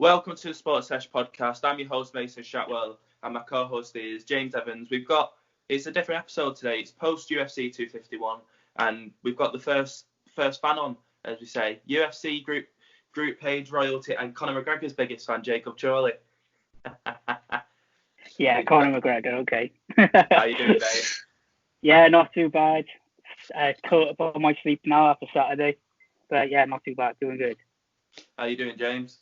Welcome to the Sports Sesh podcast. I'm your host, Mason Shatwell, and my co-host is James Evans. It's a different episode today. It's post UFC 251, and we've got the first fan on, as we say, UFC group page royalty, and Conor McGregor's biggest fan, Jacob Chorley. Yeah, Conor McGregor, okay. How you doing, mate? Yeah, not too bad. Caught up on my sleep now after Saturday, but yeah, not too bad. Doing good. How you doing, James?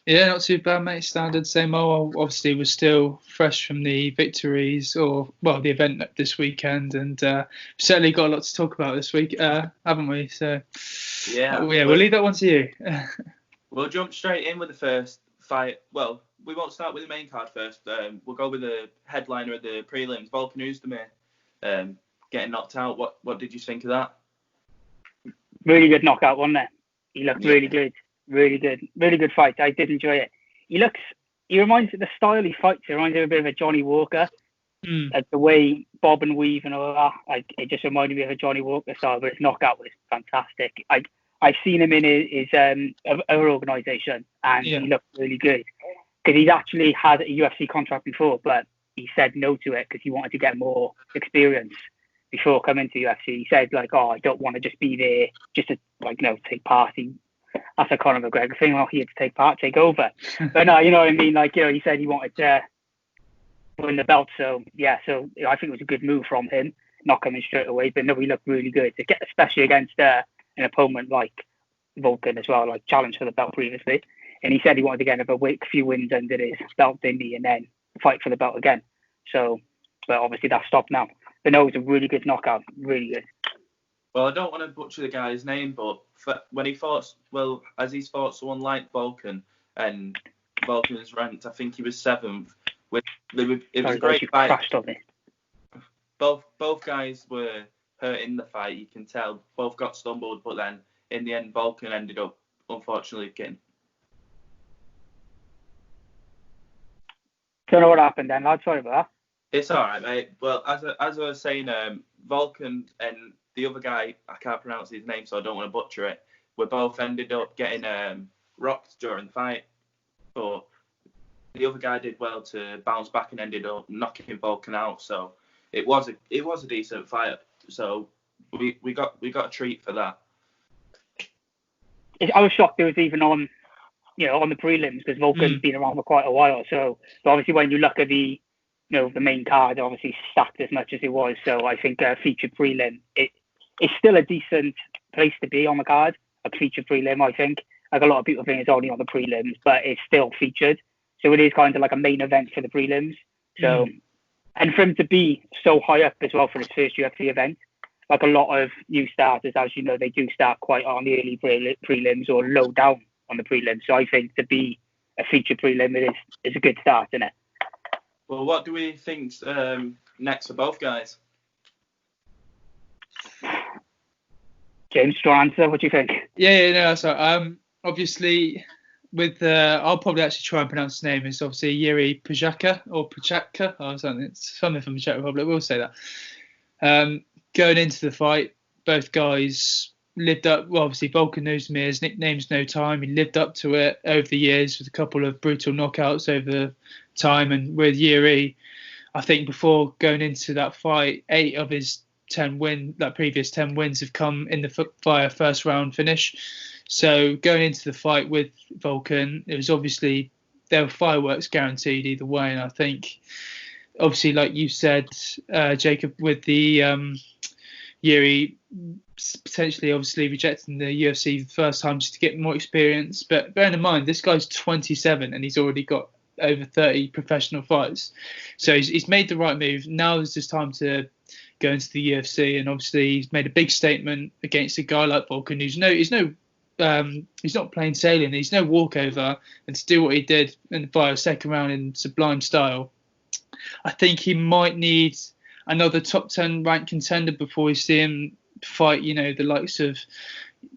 Yeah, not too bad, mate. Standard, same old. Obviously, we're still fresh from the victories, the event this weekend, and certainly got a lot to talk about this week, haven't we? So, we'll leave that one to you. We'll jump straight in with the first fight. Well, we won't start with the main card first. We'll go with the headliner of the prelims, Volkan Oezdemir, getting knocked out. What did you think of that? Really good knockout, wasn't it? He looked really good. Really good fight. I did enjoy it. He reminds me, the style he fights, he reminds me a bit of a Johnny Walker. Like the way bob and weave and all that. Like, it just reminded me of a Johnny Walker style, but his knockout was fantastic. I've seen him in his other organisation, and he looked really good. Because he'd actually had a UFC contract before, but he said no to it because he wanted to get more experience before coming to UFC. He said, like, I don't want to just be there just to, take part. That's a Conor McGregor thing. He had to take part, take over. But no, you know what I mean? He said he wanted to win the belt. So, I think it was a good move from him, not coming straight away. But no, he looked really good, especially against an opponent like Volkan as well, like challenged for the belt previously. And he said he wanted to get a few wins under his belt, didn't he? And then fight for the belt again. So, but obviously that's stopped now. But no, it was a really good knockout. Really good. Well, I don't want to butcher the guy's name, but when he fought, as he's fought someone like Volkan, and Volkan is ranked, I think he was 7th. It was a great fight. Crashed on me. Both guys were hurt in the fight. You can tell both got stumbled, but then in the end, Volkan ended up unfortunately getting. Don't know what happened then, lad. Sorry about that. It's all right, mate. Well, as I was saying, Volkan and the other guy, I can't pronounce his name, so I don't want to butcher it. We both ended up getting rocked during the fight, but the other guy did well to bounce back and ended up knocking Volkan out. So it was a decent fight. So we got a treat for that. I was shocked it was even on the prelims, because Volkan's been around for quite a while. So obviously when you look at the main card, obviously stacked as much as it was. So I think a featured prelim, it's still a decent place to be on the card. A featured prelim, I think. Like, a lot of people think it's only on the prelims, but it's still featured. So it is kind of like a main event for the prelims. So, and for him to be so high up as well for his first UFC event, like a lot of new starters, as you know, they do start quite on the early prelims or low down on the prelims. So I think to be a featured prelim, is a good start, isn't it? Well, what do we think's next for both guys? James, do you want to answer? What do you think? That's right. Obviously, I'll probably actually try and pronounce his name. It's obviously Yuri Pachaka or something. It's something from the Czech Republic. We'll say that. Going into the fight, both guys lived up. Well, obviously, Volkan Ozdemir's nickname's No Time. He lived up to it over the years with a couple of brutal knockouts over time. And with Yuri, I think before going into that fight, 8 of his previous 10 wins have come in via first round finish. So going into the fight with Volkan, it was obviously there were fireworks guaranteed either way. And I think, obviously, like you said, Jacob, with the Yuri potentially obviously rejecting the UFC the first time just to get more experience. But bearing in mind, this guy's 27 and he's already got over 30 professional fights. So he's made the right move. Now is just time to go into the UFC, and obviously he's made a big statement against a guy like Volkan, he's not plain sailing. He's no walkover, and to do what he did via a second round in sublime style, I think he might need another top 10 ranked contender before we see him fight, the likes of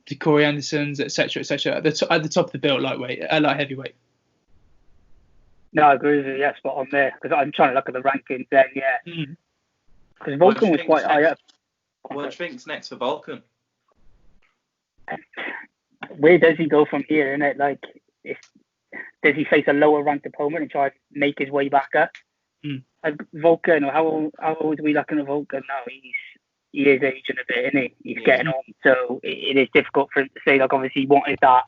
the Corey Andersons, etc., at the top of the bill, light heavyweight. No, I agree with you. Yeah, spot on there. Because I'm trying to look at the rankings there. Yeah. Because Volkan was quite high up. What do you think's next for Volkan? Where does he go from here? Innit? Like, does he face a lower ranked opponent and try to make his way back up? Like Vulcan, how old are we looking at Vulcan now? He is aging a bit, isn't he? He's getting on, so it is difficult for him to say. Like, obviously, he wanted that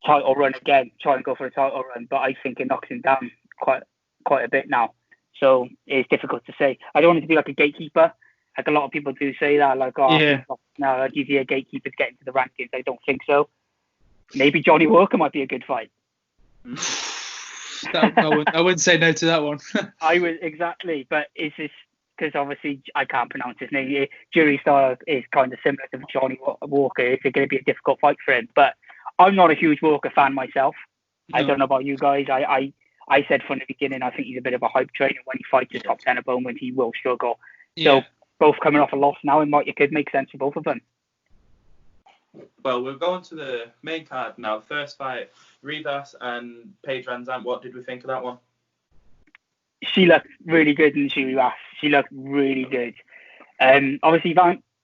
title run again, try and go for a title run, but I think it knocks him down quite a bit now. So it's difficult to say. I don't want it to be like a gatekeeper. Like a lot of people do say that, like, now I'll give you a gatekeeper to get into the rankings. I don't think so. Maybe Johnny Walker might be a good fight. I wouldn't say no to that one. I would, exactly, but it's just because obviously I can't pronounce his name. Jury style is kind of similar to Johnny Walker. It's going to be a difficult fight for him. But I'm not a huge Walker fan myself. No. I don't know about you guys. I said from the beginning I think he's a bit of a hype train, and when he fights a top 10 opponent, he will struggle. So both coming off a loss now, it could make sense for both of them. Well, we're going to the main card now. First fight, Ribas and Paige Van Zandt. What did we think of that one? She looked really good in Ribas. She looked really good. Obviously,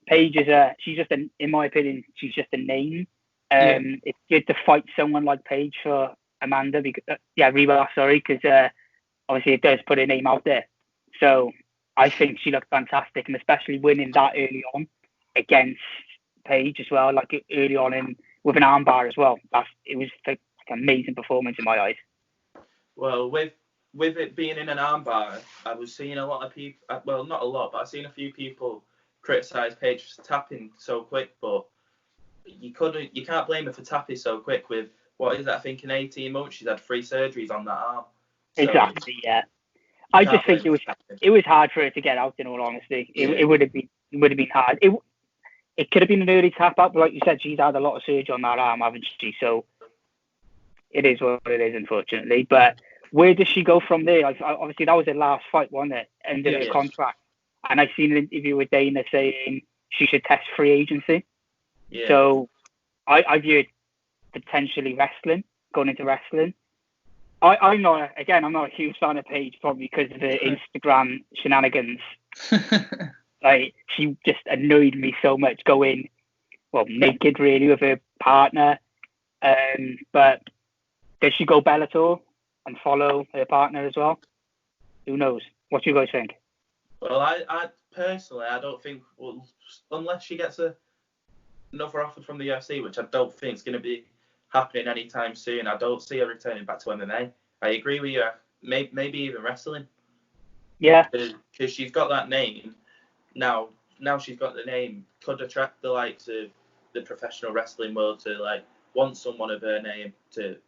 Paige she's just in my opinion, she's just a name. It's good to fight someone like Paige for Amanda, Ribas, because obviously it does put her name out there. So I think she looked fantastic, and especially winning that early on against Paige as well, like early on with an armbar as well. It was like an amazing performance in my eyes. Well, with it being in an armbar, I was seeing a lot of people. Well, not a lot, but I've seen a few people criticise Paige for tapping so quick. But you can't blame her for tapping so quick. With what is that? I think in 18 months she's had 3 surgeries on that arm. So exactly. Yeah. I just think it was hard for her to get out. In all honesty, it would have been hard. It could have been an early tap out, but like you said, she's had a lot of surgery on that arm, haven't she? So it is what it is, unfortunately. But where does she go from there? Obviously, that was her last fight, wasn't it? End of her contract. And I've seen an interview with Dana saying she should test free agency. Yeah. So I view it potentially going into wrestling. I'm not a huge fan of Paige, probably because of the Instagram shenanigans. Like, she just annoyed me so much going, naked really with her partner. But does she go Bellator and follow her partner as well? Who knows? What do you guys think? Well, I personally, I don't think, unless she gets another offer from the UFC, which I don't think is going to be happening anytime soon, I don't see her returning back to MMA. I agree with you. Maybe even wrestling. Yeah. Because she's got that name. Now she's got the name, could attract the likes of the professional wrestling world to want someone of her name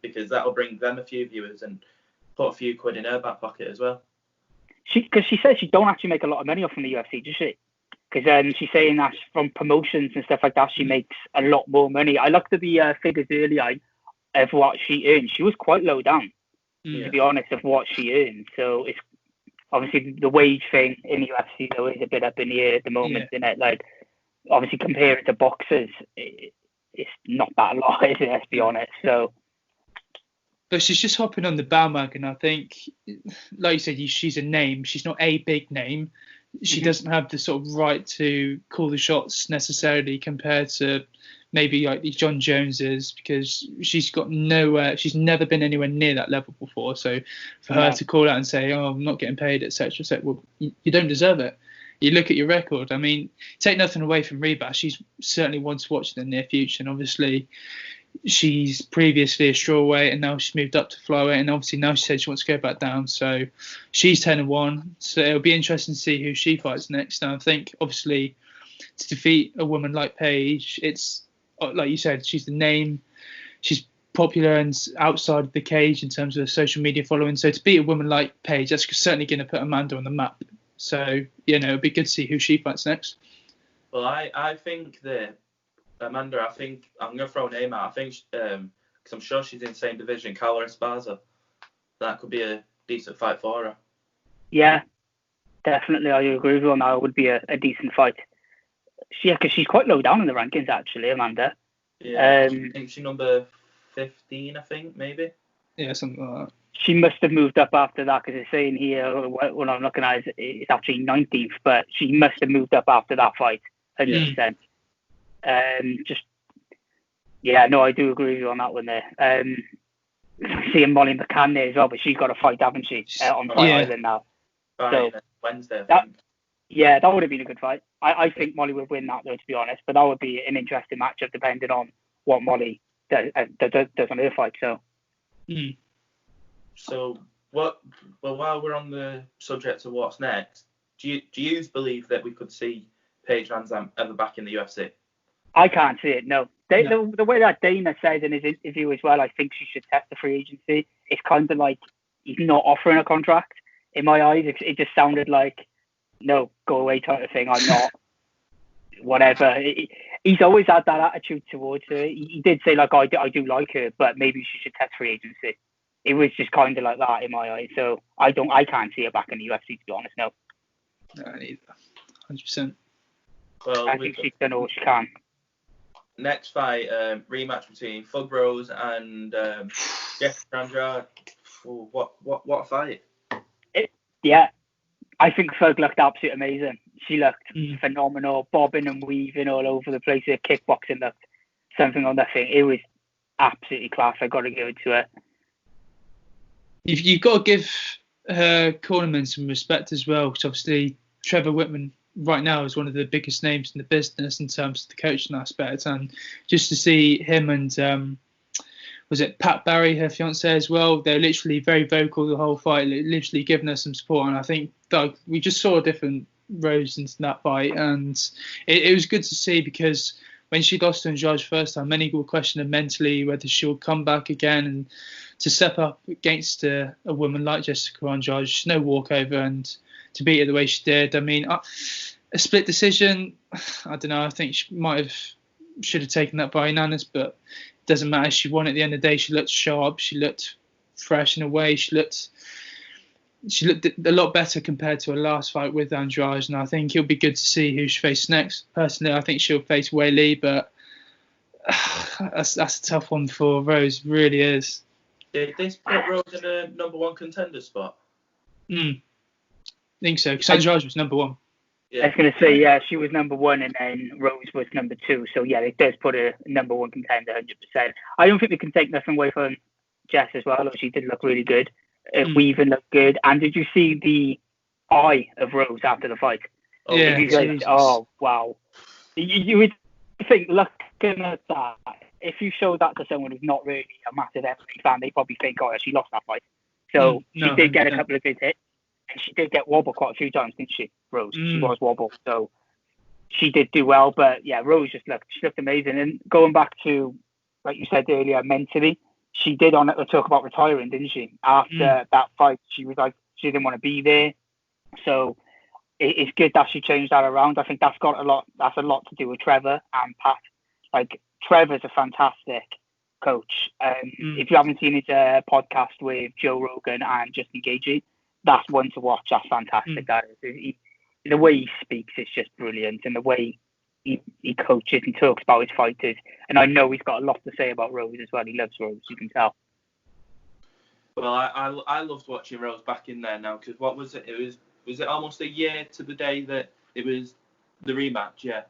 because that'll bring them a few viewers and put a few quid in her back pocket as well. Because she says she don't actually make a lot of money off from the UFC, does she? Because she's saying that from promotions and stuff like that, she makes a lot more money. I looked at the figures earlier of what she earned. She was quite low down, to be honest, of what she earned. So it's obviously the wage thing in the UFC though is a bit up in the air at the moment, isn't it? Like, obviously compare it to boxers, it's not that lot, is it? Let's be honest. So, but she's just hopping on the bandwagon. I think, like you said, she's a name. She's not a big name. She doesn't have the sort of right to call the shots necessarily compared to maybe like the John Joneses, because she's got nowhere. She's never been anywhere near that level before. So for her to call out and say, "Oh, I'm not getting paid," etc., etc., well, you don't deserve it. You look at your record. I mean, take nothing away from Ribas. She's certainly one to watch in the near future, and obviously she's previously a strawweight and now she's moved up to flyweight, and obviously now she said she wants to go back down. So she's 10-1. So it'll be interesting to see who she fights next. And I think obviously to defeat a woman like Paige, it's like you said, she's the name. She's popular and outside of the cage in terms of her social media following. So to beat a woman like Paige, that's certainly going to put Amanda on the map. So, it'd be good to see who she fights next. Well, I think that Amanda, I'm going to throw a name out. I think, because I'm sure she's in the same division, Carla Esparza. That could be a decent fight for her. Yeah, definitely. I agree with you on that. It would be a decent fight. Yeah, because she's quite low down in the rankings, actually, Amanda. Yeah, I think she's number 15, I think, maybe. Yeah, something like that. She must have moved up after that, because it's saying here, when I'm looking at it, it's actually 19th, but she must have moved up after that fight, 100%. I do agree with you on that one there. seeing Molly McCann there as well, but she's got a fight, haven't she, on Fight Island now? So Wednesday, I think. Yeah, that would have been a good fight. I think Molly would win that, though, to be honest. But that would be an interesting matchup, depending on what Molly does on her fight. So. So what? Well, while we're on the subject of what's next, do you believe that we could see Paige Van Zandt ever back in the UFC? I can't see it. No. The way that Dana said in his interview as well, I think she should test the free agency. It's kind of like he's not offering a contract. In my eyes, it just sounded like, no, go away type of thing. I'm not. Whatever. He's always had that attitude towards her. He did say, like, I do like her, but maybe she should test free agency. It was just kind of like that in my eyes. So I can't see her back in the UFC, to be honest. No. No, neither. 100%. Well, I think she's done all she can. Next fight, rematch between Thug Rose and Jessica Andrade. What a fight! Yeah, I think Thug looked absolutely amazing. She looked phenomenal, bobbing and weaving all over the place. Her kickboxing looked something on that thing. It was absolutely class. I got to give it to her. You've got to give her cornerman some respect as well, because obviously Trevor Whitman right now is one of the biggest names in the business in terms of the coaching aspect, and just to see him and was it Pat Barry, her fiance as well, they're literally very vocal the whole fight, literally giving us some support. And I think Doug, we just saw a different Rose into that fight, and it was good to see, because when she lost to Andrade first time, many were questioning mentally whether she'll come back again, and to step up against a woman like Jessica Andrade, she's no walkover, and to beat her the way she did. I mean, a split decision, I don't know, I think she should have taken that by unanimous, but it doesn't matter. She won at the end of the day. She looked sharp. She looked fresh in a way. She looked a lot better compared to her last fight with Andrade, and I think it'll be good to see who she faces next. Personally, I think she'll face Wei Li, but that's a tough one for Rose. It really is. Did this put Rose in a number one contender spot? I think so, because Andrade was number one. Yeah. I was going to say, yeah, she was number one and then Rose was number two. So, yeah, it does put a number one contender 100%. I don't think we can take nothing away from Jess as well. She did look really good. Weaving looked good. And did you see the eye of Rose after the fight? Oh, yeah. Oh, wow. You would think, looking at that, if you showed that to someone who's not really a massive MMA fan, they probably think, oh, she lost that fight. So she did get a couple of good hits. And she did get wobbled quite a few times, didn't she, Rose? She was wobbled. So she did do well. But, yeah, Rose she looked amazing. And going back to, like you said earlier, mentally, she did talk about retiring, didn't she? After that fight, she was like, she didn't want to be there. So it's good that she changed that around. I think that's a lot to do with Trevor and Pat. Like, Trevor's a fantastic coach. If you haven't seen his podcast with Joe Rogan and Justin Gaethje, that's one to watch. That's fantastic. That is. The way he speaks is just brilliant, and the way he coaches and talks about his fighters. And I know he's got a lot to say about Rose as well. He loves Rose, you can tell. Well, I loved watching Rose back in there now, because what was it? Was it almost a year to the day that it was the rematch? Yeah.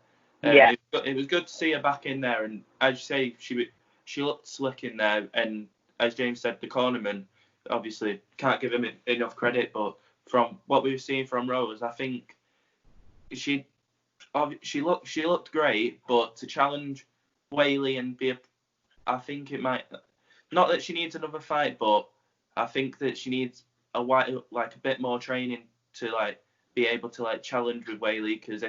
Yeah. It was good to see her back in there, and as you say, she looked slick in there. And as James said, the cornerman, obviously can't give him enough credit, but from what we've seen from Rose, I think she looked great, but to challenge Wei Li and I think it might, not that she needs another fight, but I think that she needs a bit more training to be able to challenge with Wei Li, because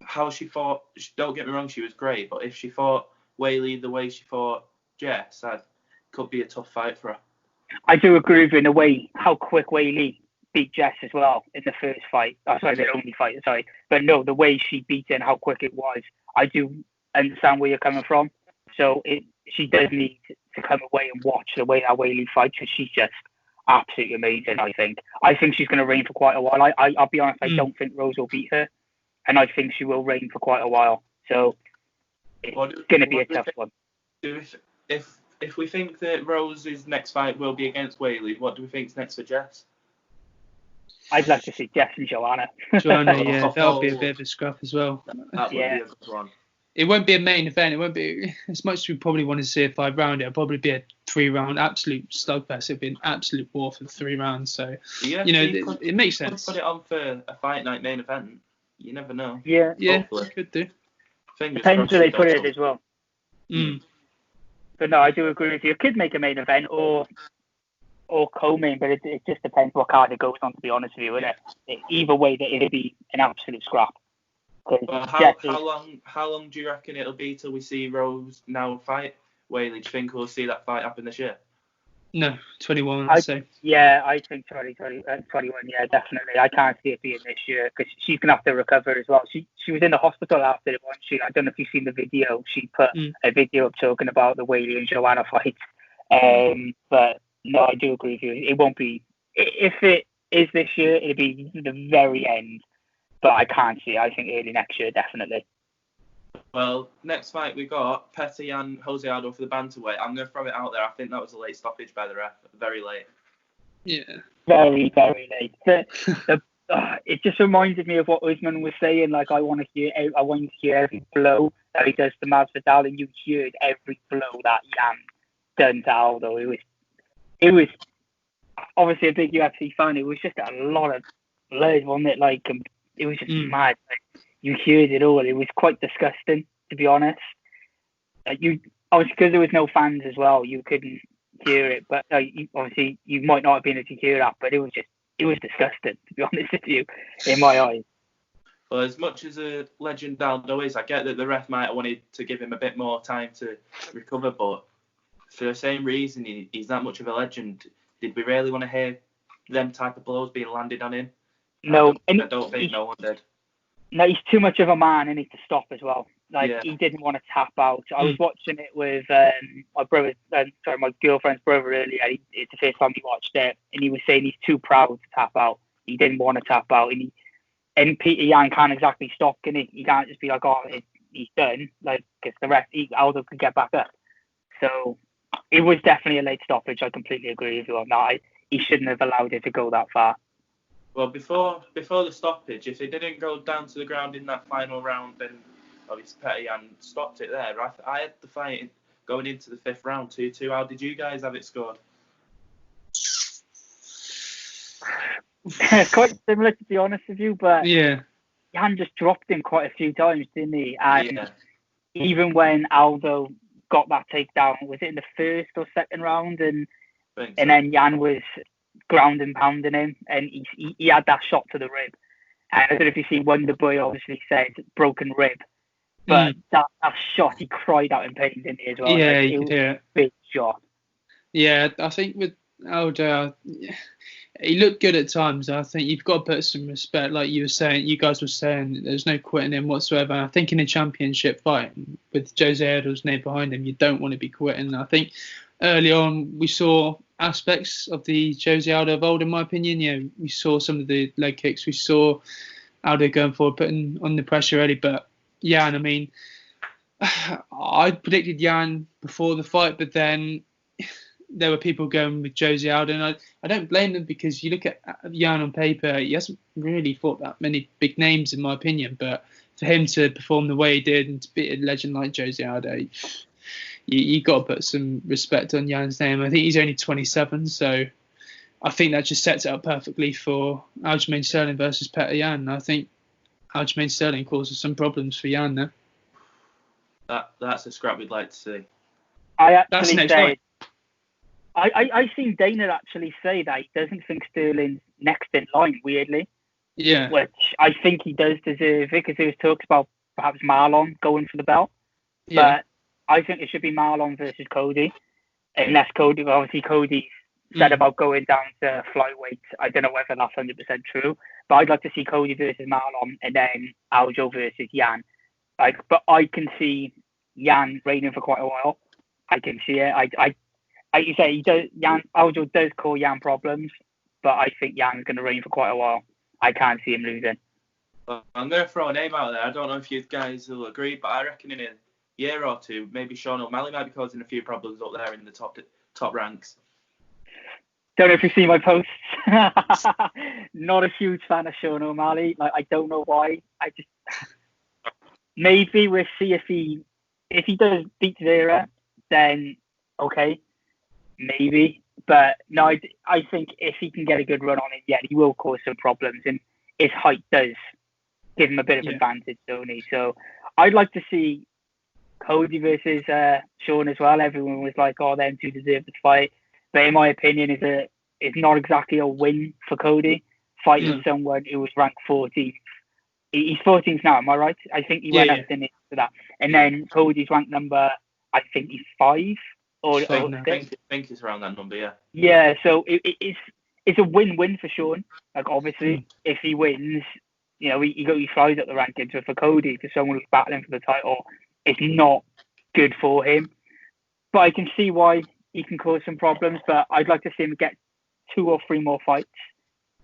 how she fought, don't get me wrong, she was great, but if she fought Wei Li the way she fought Jess, that could be a tough fight for her. I do agree with you in a way how quick Wei Li beat Jess as well in the first fight. The only fight, sorry. But no, the way she beat it and how quick it was, I do understand where you're coming from. So she does need to come away and watch the way that Wei Li fights, because she's just absolutely amazing, I think. I think she's going to reign for quite a while. I'll be honest, I don't think Rose will beat her, and I think she will reign for quite a while. So it's going to be a tough one. If we think that Rose's next fight will be against Wei Li, what do we think's next for Jess? I'd like to see Jess and Joanna. Yeah, that'll be a bit of a scruff as well. That would be a good one. it won't be a main event. It won't be as much as we probably want to see a 5-round. It'll probably be a 3-round absolute slugfest. It'll be an absolute war for the 3 rounds. So, it makes sense. Put it on for a fight night main event. You never know. Yeah, hopefully. Could do. Depends where they put it as well. Mm. But no, I do agree with you. It could make a main event or co-main, but it just depends what card it goes on, to be honest with you, wouldn't it? Either way, it'll be an absolute scrap. Well, how long do you reckon it'll be till we see Rose now fight Whaley? Do you think we'll see that fight happen this year? No, 21, I'd say. Yeah, I think 21, yeah, definitely. I can't see it being this year because she's going to have to recover as well. She was in the hospital after it, wasn't she? I don't know if you've seen the video. She put a video up talking about the Whaley and Joanna fight. But no, I do agree with you. It won't be. If it is this year, it'll be the very end. But I can't see it. I think early next year, definitely. Well, next fight we got Petr Yan, Jose Aldo for the bantamweight. I'm going to throw it out there. I think that was a late stoppage by the ref. Very late. Yeah. Very, very late. It just reminded me of what Usman was saying. Like, I want you to hear every blow that he does to Masvidal, and you heard every blow that Yan done to Aldo. It was obviously a big UFC fan. It was just a lot of blood, wasn't it? Like, it was just mad. Like, you heard it all. It was quite disgusting, to be honest. Obviously, because there was no fans as well, you couldn't hear it. But obviously, you might not have been able to hear that. But it was disgusting, to be honest with you, in my eyes. Well, as much as a legend Aldo is, I get that the ref might have wanted to give him a bit more time to recover. But for the same reason, he's that much of a legend. Did we really want to hear them type of blows being landed on him? No, I don't think no one did. No, he's too much of a man and he needs to stop as well. He didn't want to tap out. I was watching it with my girlfriend's brother earlier. It's the first time he watched it, and he was saying he's too proud to tap out. He didn't want to tap out, and Peter Yan can't exactly stop, can he? He can't just be like, oh, he's done, because the rest, Aldo could get back up. So it was definitely a late stoppage. I completely agree with you on that. He shouldn't have allowed it to go that far. Well, before the stoppage, if it didn't go down to the ground in that final round, then obviously Petr Yan stopped it there. I had the fight going into the 5th round 2-2. How did you guys have it scored? Quite similar, to be honest with you, but yeah, Yan just dropped him quite a few times, didn't he? And even when Aldo got that takedown, was it in the 1st or 2nd round? And then Yan was ground and pounding him, and he had that shot to the rib. And I don't know if you see Wonderboy obviously said broken rib, but that shot, he cried out in pain, didn't he, as well? Yeah, it was a big shot. Yeah, I think with Aldo, he looked good at times. I think you've got to put some respect, like you guys were saying, there's no quitting him whatsoever. I think in a championship fight with Jose Aldo's name behind him, you don't want to be quitting. I think early on we saw aspects of the Jose Aldo of old, in my opinion. We saw some of the leg kicks. We saw Aldo going forward, putting on the pressure early. But Yan, I mean, I predicted Yan before the fight, but then there were people going with Jose Aldo, and I don't blame them, because you look at Yan on paper, he hasn't really fought that many big names, in my opinion. But for him to perform the way he did and to beat a legend like Jose Aldo, you got to put some respect on Yan's name. I think he's only 27, so I think that just sets it up perfectly for Aljamain Sterling versus Petr Yan. I think Aljamain Sterling causes some problems for Yan there. That's a scrap we'd like to see. That's next fight. I seen Dana actually say that he doesn't think Sterling's next in line, weirdly. Yeah. Which I think he does deserve it, because there was talks about perhaps Marlon going for the belt. Yeah. But I think it should be Marlon versus Cody. Unless Cody said about going down to flyweight. I don't know whether that's 100% true. But I'd like to see Cody versus Marlon, and then Aljo versus Yan. But I can see Yan reigning for quite a while. I can see it. Like you say, Aljo does cause Yan problems, but I think Yan's going to reign for quite a while. I can't see him losing. Well, I'm going to throw a name out there. I don't know if you guys will agree, but I reckon in a year or two, maybe Sean O'Malley might be causing a few problems up there in the top ranks. Don't know if you've seen my posts. Not a huge fan of Sean O'Malley. I don't know why. maybe we'll see if he does beat Vera, then okay, maybe. But no, I think if he can get a good run on it, yeah, he will cause some problems, and his height does give him a bit of advantage, don't he? So I'd like to see Cody versus Sean as well. Everyone was like, "Oh, them two deserve the fight," but in my opinion, it's not exactly a win for Cody fighting someone who was ranked 14th. He's 14th now, am I right? I think he went up into that, and then Cody's ranked number, I think he's 5 or 6. I think it's around that number, yeah. Yeah, so it's a win-win for Sean. Like obviously, if he wins, you know, he flies up the rankings. But for Cody, for someone who's battling for the title, it's not good for him. But I can see why he can cause some problems. But I'd like to see him get 2 or 3 more fights.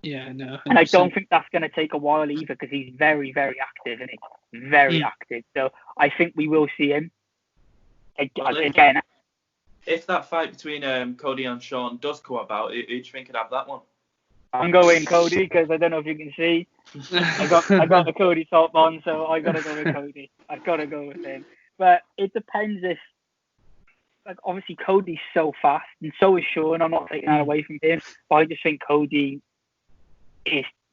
Yeah, no. 100%. And I don't think that's going to take a while either, because he's very, very active, isn't he? Very active. So I think we will see him again. If that fight between Cody and Sean does come about, who do you think could have that one? I'm going Cody, because I don't know if you can see. I got the Cody top on, so I got to go with Cody. I've got to go with him. But it depends if, like, obviously Cody's so fast, and so is Sean. I'm not taking that away from him, but I just think Cody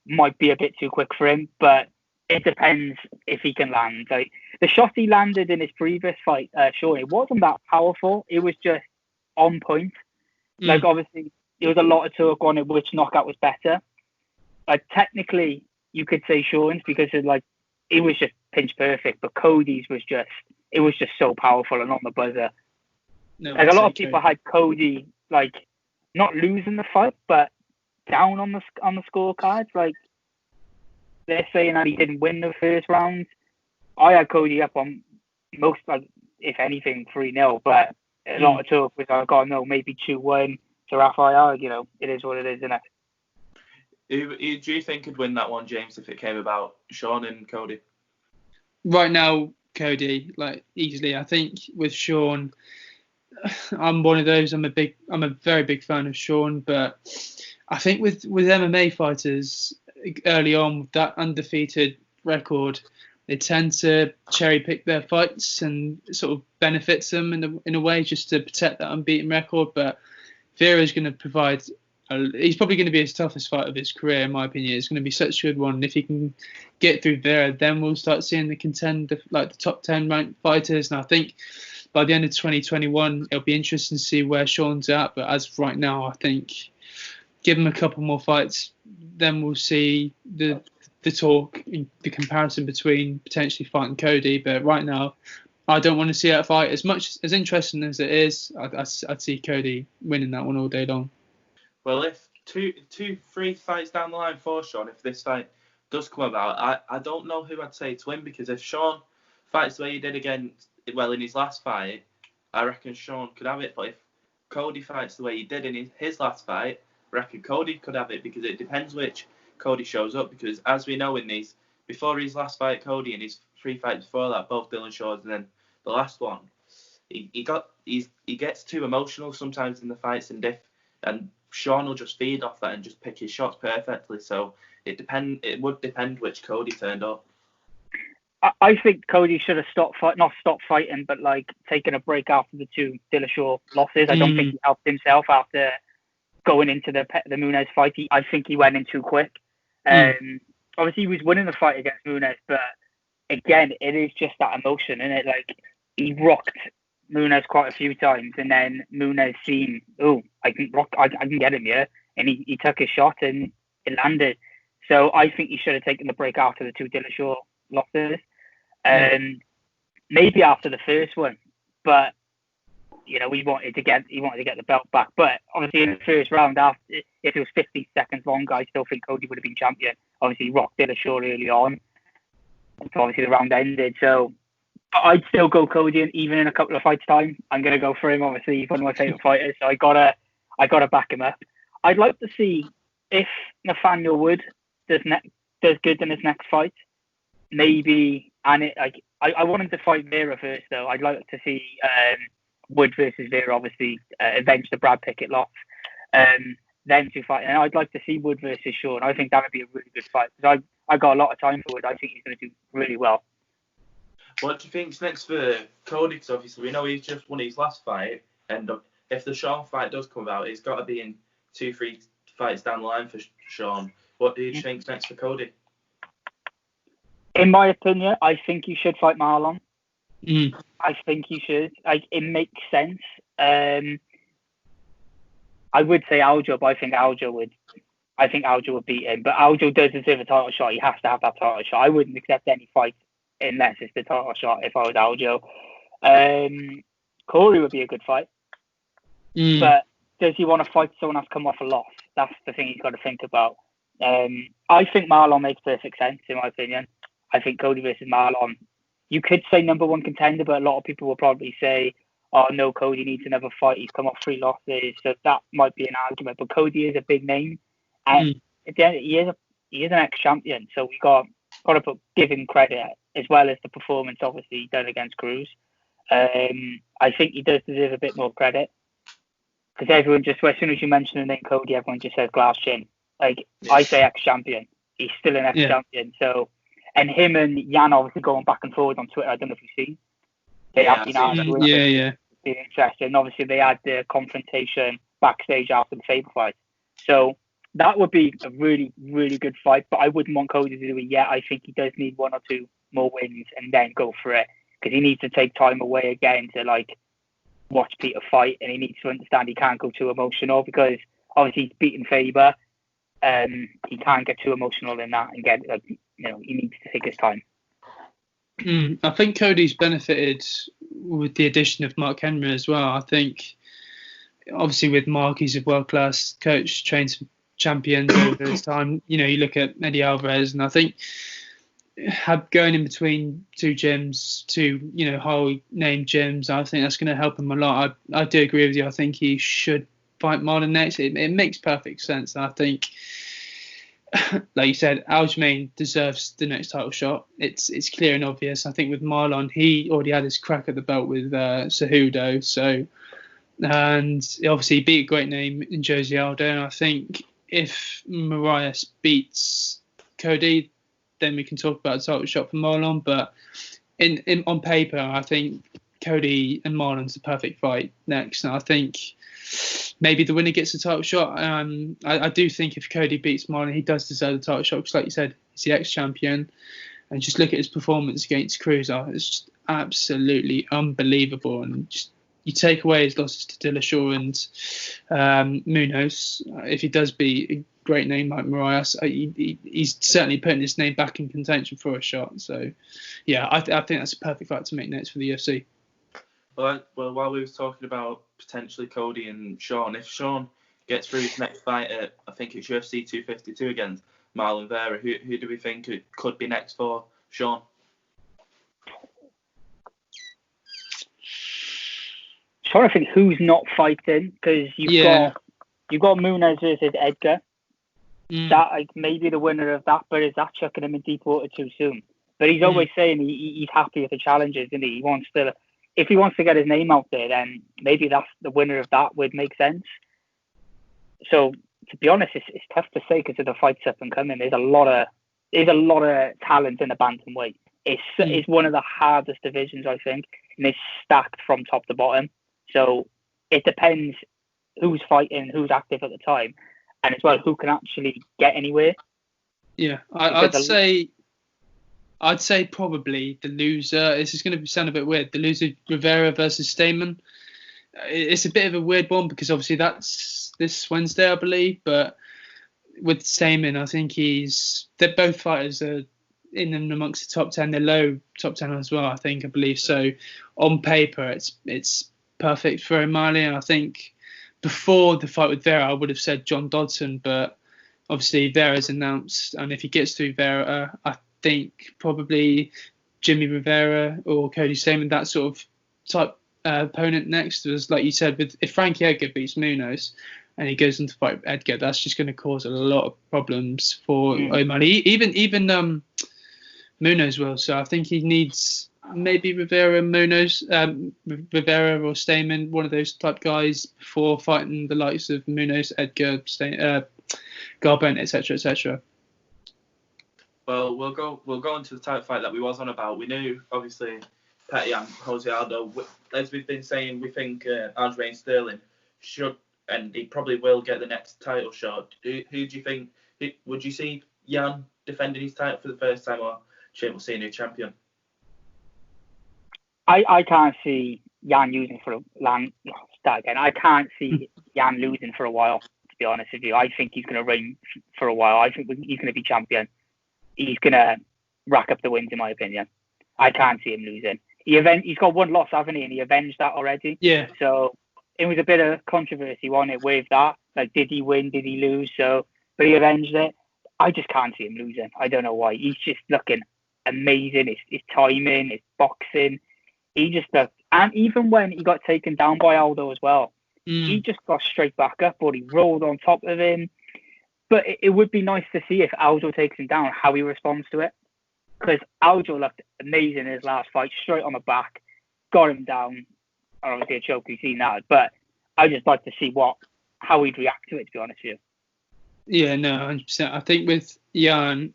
might be a bit too quick for him. But it depends if he can land. Like the shot he landed in his previous fight, Sean, it wasn't that powerful. It was just on point. Like obviously there was a lot of talk on it which knockout was better. Like technically you could say Sean's, because it was just pinch perfect, but Cody's was just so powerful and on the buzzer. No, like a lot of people had Cody like not losing the fight, but down on the scorecards. Like they're saying that he didn't win the first round. I had Cody up on most, like if anything, 3-0, but a lot of talk was like, oh no, maybe 2-1 to Raphael. You know, it is what it is, isn't it? Who do you think could win that one, James, if it came about Sean and Cody? Right now, Cody, like easily. I think with Sean, I'm one of those. I'm a very big fan of Sean, but I think with MMA fighters early on with that undefeated record, they tend to cherry pick their fights, and it sort of benefits them in a way just to protect that unbeaten record. But Vera's going to provide. He's probably going to be his toughest fight of his career, in my opinion. It's going to be such a good one. And if he can get through Vera, then we'll start seeing the contender, like the top 10 ranked fighters. And I think by the end of 2021, it'll be interesting to see where Sean's at. But as of right now, I think give him a couple more fights, then we'll see the talk, the comparison between potentially fighting Cody. But right now, I don't want to see that fight. As much as interesting as it is, I'd see Cody winning that one all day long. Well, if 2-3 fights down the line for Sean, if this fight does come about, I don't know who I'd say to win, because if Sean fights the way he did in his last fight, I reckon Sean could have it. But if Cody fights the way he did in his last fight, I reckon Cody could have it, because it depends which Cody shows up. Because as we know before his last fight, Cody, and his 3 fights before that, both Dylan Shaw's, and then the last one, he gets too emotional sometimes in the fights, and Sean will just feed off that and just pick his shots perfectly. So it would depend which Cody turned up. I think Cody should have not stopped fighting, but like taken a break after the 2 Dillashaw losses. I don't think he helped himself after going into the Muniz fight. I think he went in too quick. Obviously, he was winning the fight against Muniz, but again, it is just that emotion, isn't it? Like he rocked Muniz quite a few times, and then Muniz seen, I can get him here, and he took his shot and it landed. So I think he should have taken the break after the 2 Dillashaw losses, maybe after the first one. But you know, he wanted to get the belt back. But obviously in the first round, after if it was 50 seconds longer, I still think Cody would have been champion. Obviously he rocked Dillashaw early on, so obviously the round ended. So I'd still go Cody, and even in a couple of fights' time, I'm going to go for him. Obviously, he's one of my favourite fighters, so I gotta back him up. I'd like to see if Nathaniel Wood does good in his next fight. Maybe, and I want him to fight Vera first, though. I'd like to see Wood versus Vera, obviously, avenge the Brad Pickett loss. Then to fight, and I'd like to see Wood versus Sean. I think that would be a really good fight, because I got a lot of time for Wood. I think he's going to do really well. What do you think's next for Cody? Because obviously we know he's just won his last fight, and if the Sean fight does come out, it's got to be in 2-3 fights down the line for Sean. What do you think's next for Cody? In my opinion, I think you should fight Marlon. Mm. I think you should. Like, it makes sense. I would say Aljo, but I think Aljo would beat him. But Aljo does deserve a title shot. He has to have that title shot. I wouldn't accept any fight unless it's the title shot if I was Aljo. Corey would be a good fight. But does he want to fight someone that's come off a loss? That's the thing he's got to think about. I think Marlon makes perfect sense, in my opinion. I think Cody versus Marlon. You could say number one contender, but a lot of people will probably say, oh, no, Cody needs another fight. He's come off 3 losses. So that might be an argument. But Cody is a big name. And at the end, he is an ex-champion. So we got to give him credit, as well as the performance, obviously, done against Cruz. I think he does deserve a bit more credit. Because everyone just, as soon as you mention the name Cody, everyone just says glass chin. Like, I say ex-champion. He's still an ex-champion. So, and him and Jan obviously going back and forth on Twitter. I don't know if you've seen. They have been out. Been interesting. Obviously, they had the confrontation backstage after the Faber fight. So that would be a really, really good fight. But I wouldn't want Cody to do it yet. I think he does need 1 or 2 more wins and then go for it, because he needs to take time away again to watch Peter fight, and he needs to understand he can't go too emotional, because obviously he's beaten Faber. He can't get too emotional in that and get he needs to take his time. I think Cody's benefited with the addition of Mark Henry as well. I think obviously with Mark, he's a world-class coach, trains champions over his time. You look at Eddie Alvarez, and I think going in between 2 gyms, 2 highly named gyms, I think that's going to help him a lot. I do agree with you. I think he should fight Marlon next. It makes perfect sense. And I think, like you said, Aljamain deserves the next title shot. It's clear and obvious. I think with Marlon, he already had his crack at the belt with Cejudo. So, and obviously he beat a great name in Jose Aldo. And I think if Moraes beats Cody, then we can talk about a title shot for Marlon. But on paper, I think Cody and Marlon's the perfect fight next. And I think maybe the winner gets a title shot. I do think if Cody beats Marlon, he does deserve the title shot, because like you said, he's the ex-champion. And just look at his performance against Cruz. It's just absolutely unbelievable. And just, you take away his losses to Dillashaw and Munoz, if he does beat a great name like Moraes, he's certainly putting his name back in contention for a shot. So, yeah, I think that's a perfect fight to make next for the UFC. Well, while we were talking about potentially Cody and Sean, if Sean gets through his next fight at, I think it's UFC 252 against Marlon Vera, who do we think it could be next for Sean? Trying to think who's not fighting, because you've got Munoz versus Edgar. That maybe the winner of that, but is that chucking him in deep water too soon? But he's always saying he's happy with the challenges, and he wants to. If he wants to get his name out there, then maybe that's the winner of that would make sense. So to be honest, it's tough to say, because of the fights up and coming. There's a lot of talent in the bantamweight. It's one of the hardest divisions, I think, and it's stacked from top to bottom. So it depends who's fighting, who's active at the time, and as well who can actually get anywhere. Yeah, I'd say probably the loser. This is going to sound a bit weird. The loser, Rivera versus Stamen. It's a bit of a weird one, because obviously that's this Wednesday, I believe. But with Stamen, I think they're both fighters are in and amongst the top 10. They're low top 10 as well, I believe. So on paper, it's perfect for O'Malley. And I think before the fight with Vera, I would have said John Dodson, but obviously Vera's announced, and if he gets through Vera, I think probably Jimmy Rivera or Cody Stamen, that sort of type opponent next. Was like you said, if Frankie Edgar beats Munoz and he goes into fight Edgar, that's just going to cause a lot of problems for O'Malley. Even Munoz will. So I think he needs maybe Rivera, Munoz, Rivera or Stamen, one of those type guys before fighting the likes of Munoz, Edgar, Garbrandt, etc., etc. Well, we'll go into the title fight that we was on about. We knew, obviously, Petty and Jose Aldo. As we've been saying, we think Aljamain Sterling should, and he probably will get the next title shot. Who do you think? Would you see Jan defending his title for the first time, or do you think we'll see a new champion? I can't see Jan losing for I can't see Jan losing for a while. To be honest with you, I think he's going to reign for a while. I think he's going to be champion. He's going to rack up the wins, in my opinion. I can't see him losing. He's got one loss, hasn't he? And he avenged that already. Yeah. So it was a bit of controversy, wasn't it, with that? Like, did he win? Did he lose? But he avenged it. I just can't see him losing. I don't know why. He's just looking amazing. His timing, his boxing. He just looked, and even when he got taken down by Aldo as well, he just got straight back up, or he rolled on top of him. But it would be nice to see if Aldo takes him down, how he responds to it. Because Aldo looked amazing in his last fight, straight on the back, got him down. I don't know if a choke, we've seen that. But I just like to see how he'd react to it, to be honest with you. Yeah, no, 100%. I think with Jan,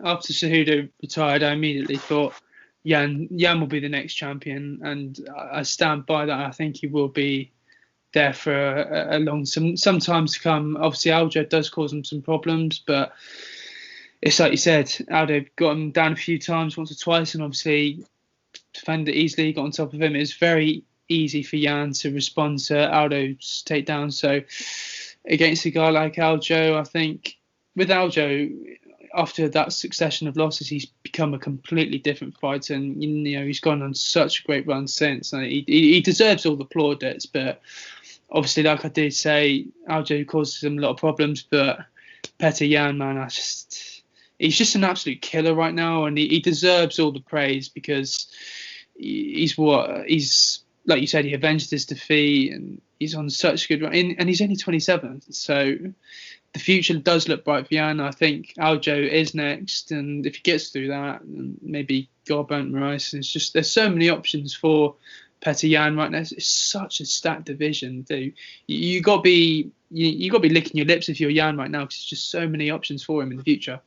after Cejudo retired, I immediately thought Jan will be the next champion, and I stand by that. I think he will be there for a long some time to come. Obviously, Aldo does cause him some problems, but it's like you said, Aldo got him down a few times, once or twice, and obviously defended easily, got on top of him. It's very easy for Jan to respond to Aldo's takedown. So against a guy like Aldo, I think with Aldo, after that succession of losses, he's become a completely different fighter, and he's gone on such a great run since. And he deserves all the plaudits, but obviously, like I did say, Aldo causes him a lot of problems. But Petr Yan, man, he's just an absolute killer right now, and he deserves all the praise because he's like you said, he avenged his defeat, and he's on such a good run, and he's only 27, so the future does look bright for Jan. I think Aldo is next, and if he gets through that, and maybe Garbrandt, Moraes, there's so many options for Petr Yan right now. It's such a stacked division, dude. You got to be licking your lips if you're Jan right now, because there's just so many options for him in the future.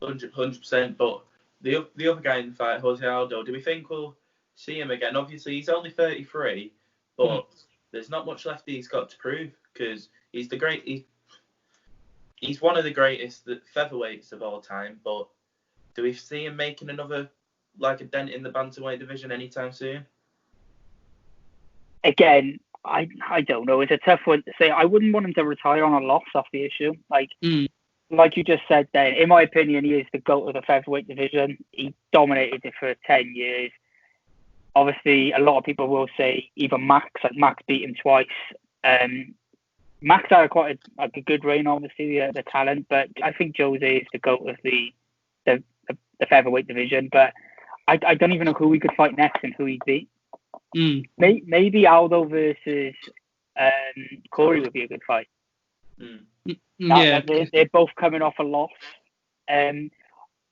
100%. But the other guy in the fight, Jose Aldo, do we think we'll see him again? Obviously, he's only 33, but there's not much left he's got to prove, because he's one of the greatest featherweights of all time. But do we see him making another, like, a dent in the bantamweight division anytime soon? Again, I don't know. It's a tough one to say. I wouldn't want him to retire on a loss off the issue. Like you just said then, in my opinion, he is the GOAT of the featherweight division. He dominated it for 10 years. Obviously, a lot of people will say even Max beat him twice. Max had quite a good reign, obviously, the talent, but I think Jose is the GOAT of the featherweight division. But I don't even know who we could fight next and who he'd beat. Maybe Aldo versus Corey would be a good fight. Yeah, they're both coming off a loss.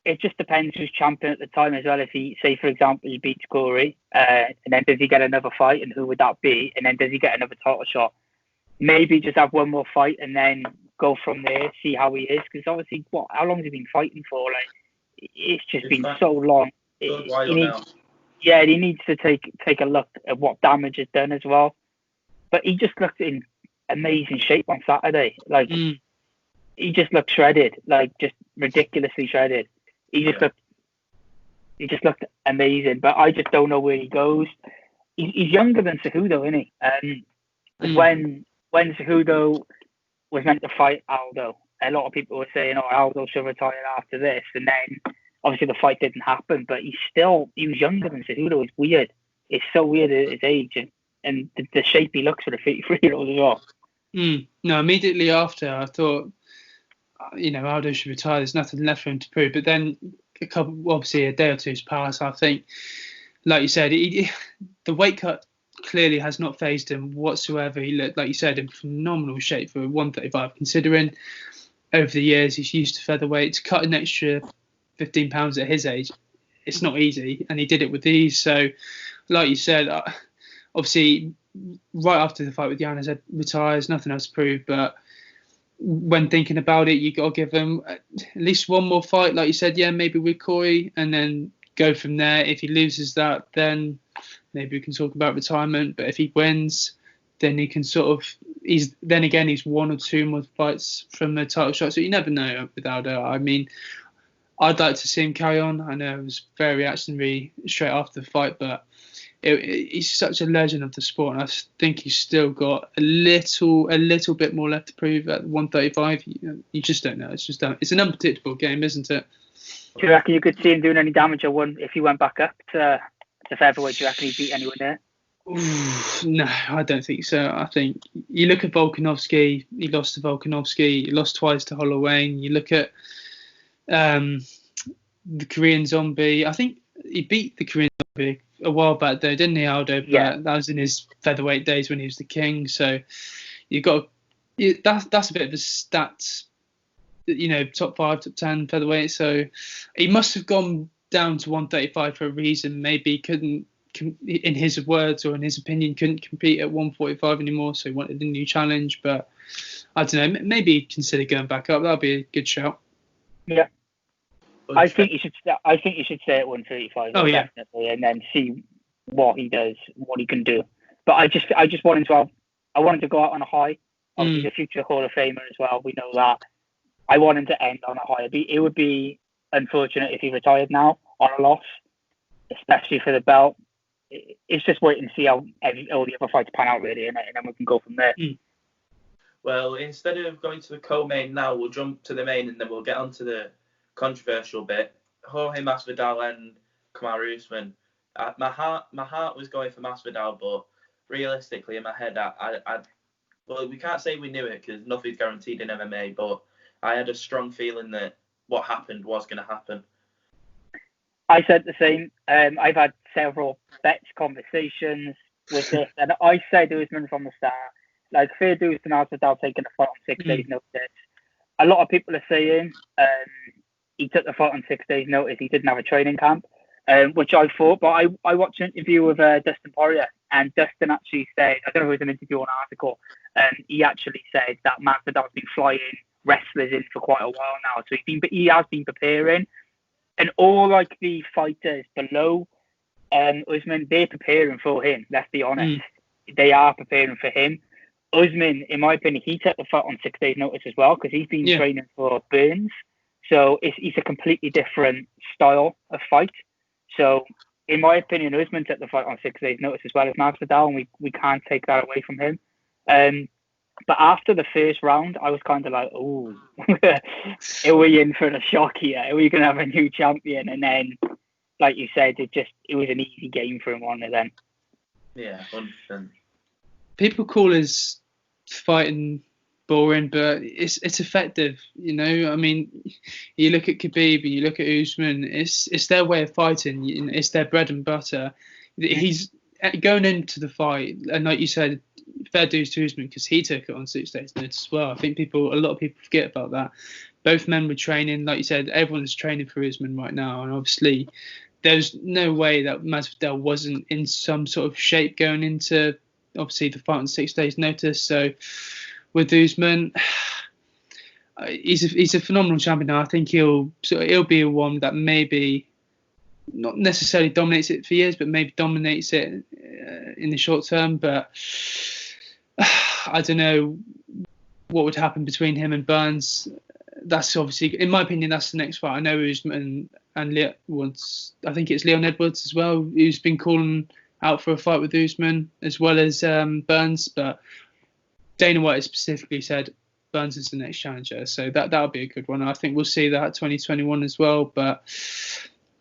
It just depends who's champion at the time as well. If he, say for example, he beats Corey, and then does he get another fight, and who would that be? And then does he get another title shot? Maybe just have one more fight and then go from there, see how he is. Because obviously, how long has he been fighting for? Like, it's just been so long. He needs to take a look at what damage is done as well. But he just looked in amazing shape on Saturday. Like, he just looked shredded, like just ridiculously shredded. He just looked amazing. But I just don't know where he goes. He's younger than Cejudo, isn't he? When Cejudo was meant to fight Aldo, a lot of people were saying, Aldo should retire after this. And then obviously the fight didn't happen, but he was younger than Cejudo. It's weird. It's so weird at his age, and the shape he looks for the 33-year-old as well. No, immediately after, I thought, Aldo should retire. There's nothing left for him to prove. But then obviously a day or two's passed. I think, like you said, the weight cut clearly has not phased him whatsoever. He looked, like you said, in phenomenal shape for 135, considering over the years he's used to featherweight. To cut an extra 15 pounds at his age, it's not easy, and he did it with ease. So, like you said, obviously, right after the fight with Jan, I said retires, nothing else to prove. But when thinking about it, you got to give him at least one more fight, like you said. Yeah, maybe with Corey, and then go from there. If he loses that, then maybe we can talk about retirement. But if he wins, then he can sort of. He's 1 or 2 more fights from a title shot. So you never know with Aldo. I mean, I'd like to see him carry on. I know it was very reactionary straight after the fight, but he's such a legend of the sport, and I think he's still got a little bit more left to prove at 135. You just don't know. It's an unpredictable game, isn't it? Do you reckon you could see him doing any damage if he went back up to featherweight? Do you reckon he'd beat anyone there? No, I don't think so. I think you look at Volkanovski. He lost to Volkanovski. He lost twice to Holloway. You look at the Korean Zombie. I think he beat the Korean Zombie a while back though, didn't he, Aldo? But yeah, that was in his featherweight days when he was the king. So that's a bit of a stats, top 5, top 10 featherweight. So he must have gone down to 135 for a reason. Maybe couldn't, in his words or in his opinion, couldn't compete at 145 anymore. So he wanted a new challenge. But I don't know. Maybe consider going back up. That'd be a good shout. Yeah. I think you should stay at 135. Oh yeah, definitely, and then see what he does, what he can do. But I just wanted to go out on a high. Obviously, he's a future Hall of Famer as well. We know that. I want him to end on a high. It would be unfortunate if he retired now on a loss, especially for the belt. It's just wait and see how all the other fights pan out really, and then we can go from there. Well, instead of going to the co-main now, we'll jump to the main and then we'll get on to the controversial bit. Jorge Masvidal and Kamaru Usman. My heart was going for Masvidal, but realistically, in my head, well, we can't say we knew it because nothing's guaranteed in MMA. But I had a strong feeling that what happened was going to happen. I said the same. I've had several bets conversations with this, and I said Usman from the start. Like, fair dues to Masvidal taking the fight on 6 days' notice. A lot of people are saying he took the fight on 6 days' notice. He didn't have a training camp, which I thought. But I watched an interview with Dustin Poirier, and Dustin actually said, I don't know if it was an interview or an article, he actually said that Masvidal's been flying wrestlers in for quite a while now. So he has been preparing. And all like the fighters below Usman, they're preparing for him. Let's be honest. They are preparing for him. Usman, in my opinion, he took the fight on 6 days' notice as well because he's been training for Burns. So it's a completely different style of fight. So in my opinion, Usman took the fight on 6 days' notice as well as Masvidal, and we can't take that away from him. But after the first round, I was kind of like, oh, are we in for a shock here? Are we going to have a new champion? And then, like you said, it was an easy game for him, wasn't it then? Yeah, 100%. People call his fighting boring, but it's effective. I mean, you look at Khabib and you look at Usman. It's their way of fighting. It's their bread and butter. He's going into the fight, and like you said, fair dues to Usman because he took it on 6 days' notice as well. I think a lot of people forget about that. Both men were training, like you said. Everyone's training for Usman right now, and obviously, there's no way that Masvidal wasn't in some sort of shape going into obviously the fight on 6 days' notice. So with Usman, he's a phenomenal champion now. I think he'll be one that maybe not necessarily dominates it for years, but maybe dominates it in the short term. But I don't know what would happen between him and Burns. That's obviously, in my opinion, that's the next fight. I know Usman and I think it's Leon Edwards as well, who's been calling out for a fight with Usman as well as Burns, but Dana White has specifically said Burns is the next challenger, so that'll be a good one. I think we'll see that 2021 as well, but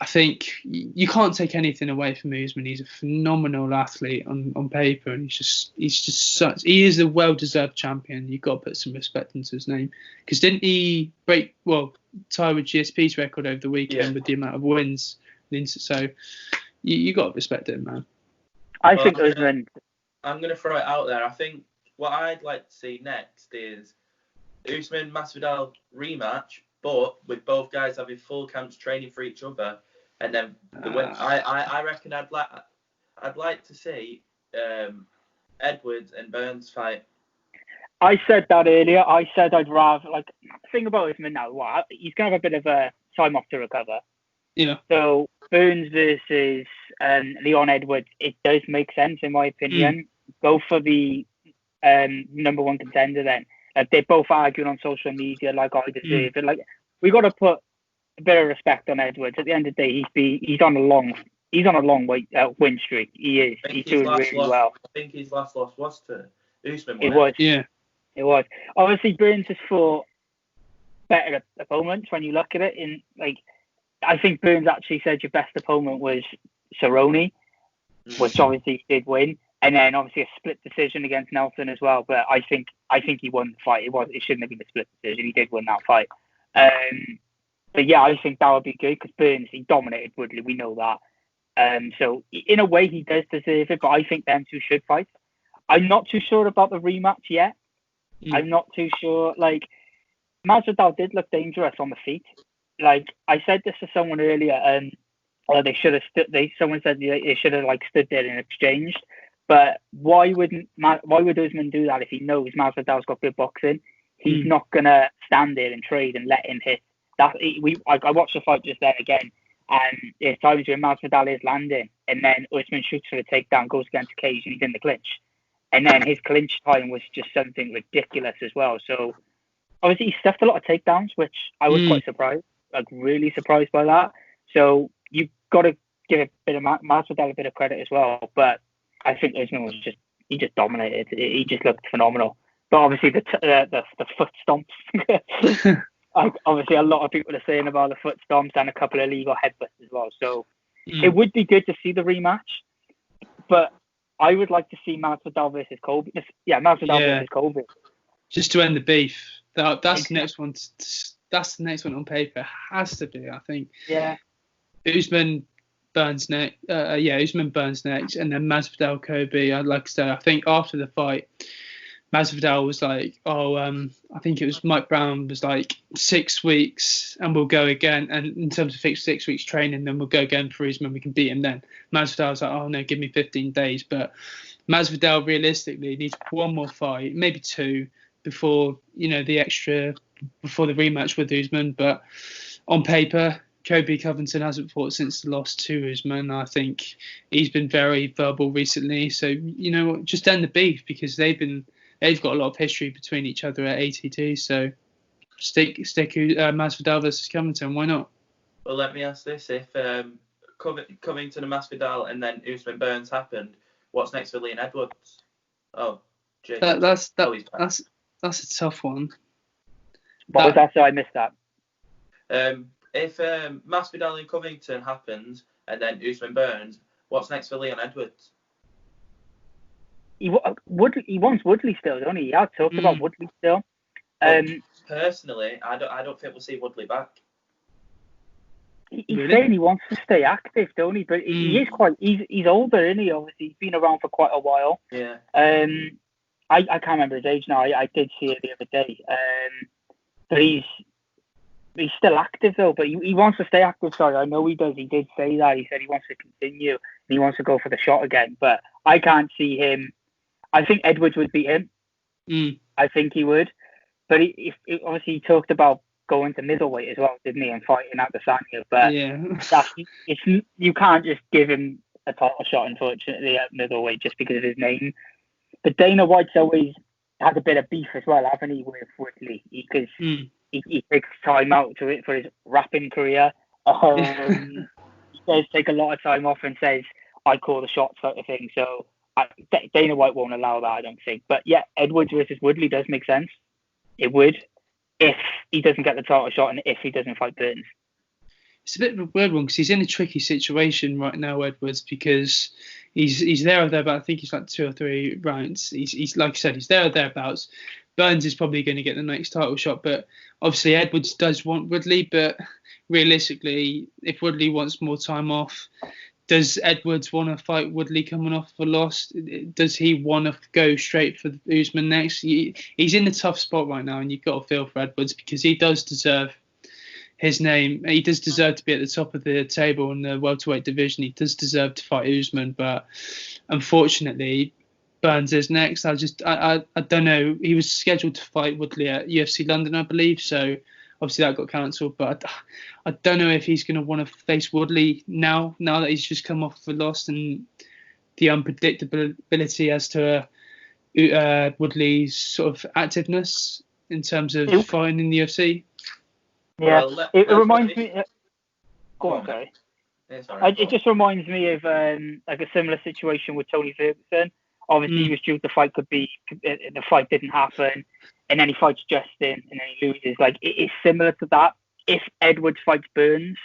I think you can't take anything away from Usman. He's a phenomenal athlete on paper, and he is a well-deserved champion. You've got to put some respect into his name, because didn't he tie with GSP's record over the weekend with the amount of wins? So you got to respect him, man. I think Usman. I'm going to throw it out there. I think what I'd like to see next is Usman Masvidal rematch, but with both guys having full camps training for each other, and then I reckon I'd like to see Edwards and Burns fight. I said that earlier. I said I'd rather, like, the thing about Usman now, he's going to have a bit of a time off to recover. Yeah. So Burns versus Leon Edwards, it does make sense in my opinion. Go for the number one contender then. They're both arguing on social media like I deserve it. Like, we got to put a bit of respect on Edwards. At the end of the day, he's on a long win streak. He is. He's doing really well. I think his last loss was to Usman. It was. Yeah. It was. Obviously, Burns has fought better opponents when you look at it. I think Burns actually said your best opponent was Cerrone, which obviously he did win, and then obviously a split decision against Nelson as well. But I think he won the fight. It shouldn't have been a split decision. He did win that fight. But yeah, I think that would be good because Burns, he dominated Woodley. We know that. So in a way, he does deserve it. But I think them two should fight. I'm not too sure about the rematch yet. I'm not too sure. Like, Masvidal did look dangerous on the feet. Like, I said this to someone earlier, they should have someone said they should have like stood there and exchanged. But why would Usman do that if he knows Masvidal's got good boxing? He's not gonna stand there and trade and let him hit. I watched the fight just then again, and there's times when Masvidal is landing, and then Usman shoots for the takedown, goes against the cage, and he's in the clinch. And then his clinch time was just something ridiculous as well. So obviously he stuffed a lot of takedowns, which I was quite surprised, like really surprised by that. So you've got to give a bit of Masvidal a bit of credit as well. But I think Usman was he just dominated. He just looked phenomenal. But obviously the foot stomps. Obviously a lot of people are saying about the foot stomps and a couple of illegal headbutts as well. So it would be good to see the rematch. But I would like to see Masvidal versus Colby. Versus Colby. Just to end the beef. That's the next one. That's the next one on paper. It has to be, I think. Yeah. Usman Burns next. Usman Burns next, and then Masvidal Colby. Like I said, I think after the fight, Masvidal was like, I think it was Mike Brown was like 6 weeks and we'll go again. And in terms of 6 weeks training, then we'll go again for Usman. We can beat him then. Masvidal was like, oh no, give me 15 days. But Masvidal realistically needs one more fight, maybe two, before the rematch with Usman. But on paper, Colby Covington hasn't fought since the loss to Usman. I think he's been very verbal recently. So just end the beef because they've got a lot of history between each other at ATT. So stick Masvidal versus Covington. Why not? Well, let me ask this: if Covington and Masvidal and then Usman Burns happened, what's next for Leon Edwards? Oh, Jacob. That's a tough one. What was that? So I missed that. If Masvidal and Covington happens and then Usman Burns, what's next for Leon Edwards? He wants Woodley still, don't he? He had talked about Woodley still. Personally, I don't think we'll see Woodley back. He's saying he wants to stay active, don't he? But he is he's older, isn't he? Obviously, he's been around for quite a while. Yeah. I can't remember his age now. I did see it the other day. But he's still active though. But he wants to stay active. Sorry, I know he does. He did say that. He said he wants to continue. And he wants to go for the shot again. But I can't see him. I think Edwards would beat him. I think he would. But obviously he talked about going to middleweight as well, didn't he, and fighting Adesanya. But you can't just give him a title shot, unfortunately, at middleweight just because of his name. But Dana White's always had a bit of beef as well, haven't he, with Woodley? Because he takes time out for his rapping career. He does take a lot of time off and says, I call the shots sort of thing. So Dana White won't allow that, I don't think. But yeah, Edwards versus Woodley does make sense. It would, if he doesn't get the title shot and if he doesn't fight Burns. It's a bit of a weird one because he's in a tricky situation right now, Edwards, because he's there or thereabouts. I think he's like 2 or 3 rounds. He's like I said, he's there or thereabouts. Burns is probably going to get the next title shot, but obviously Edwards does want Woodley. But realistically, if Woodley wants more time off, does Edwards want to fight Woodley coming off a loss? Does he want to go straight for Usman next? He's in a tough spot right now, and you've got to feel for Edwards because he does deserve his name. He does deserve to be at the top of the table in the welterweight division. He does deserve to fight Usman, but unfortunately, Burns is next. I don't know. He was scheduled to fight Woodley at UFC London, I believe. So obviously that got cancelled. But I don't know if he's going to want to face Woodley now that he's just come off a loss, and the unpredictability as to Woodley's sort of activeness in terms of fighting in the UFC. Yeah, well, it reminds me. Go on, sorry. It just reminds me of like a similar situation with Tony Ferguson. Obviously, he was due the fight the fight didn't happen, and then he fights Justin, and then he loses. Like it's similar to that. If Edwards fights Burns,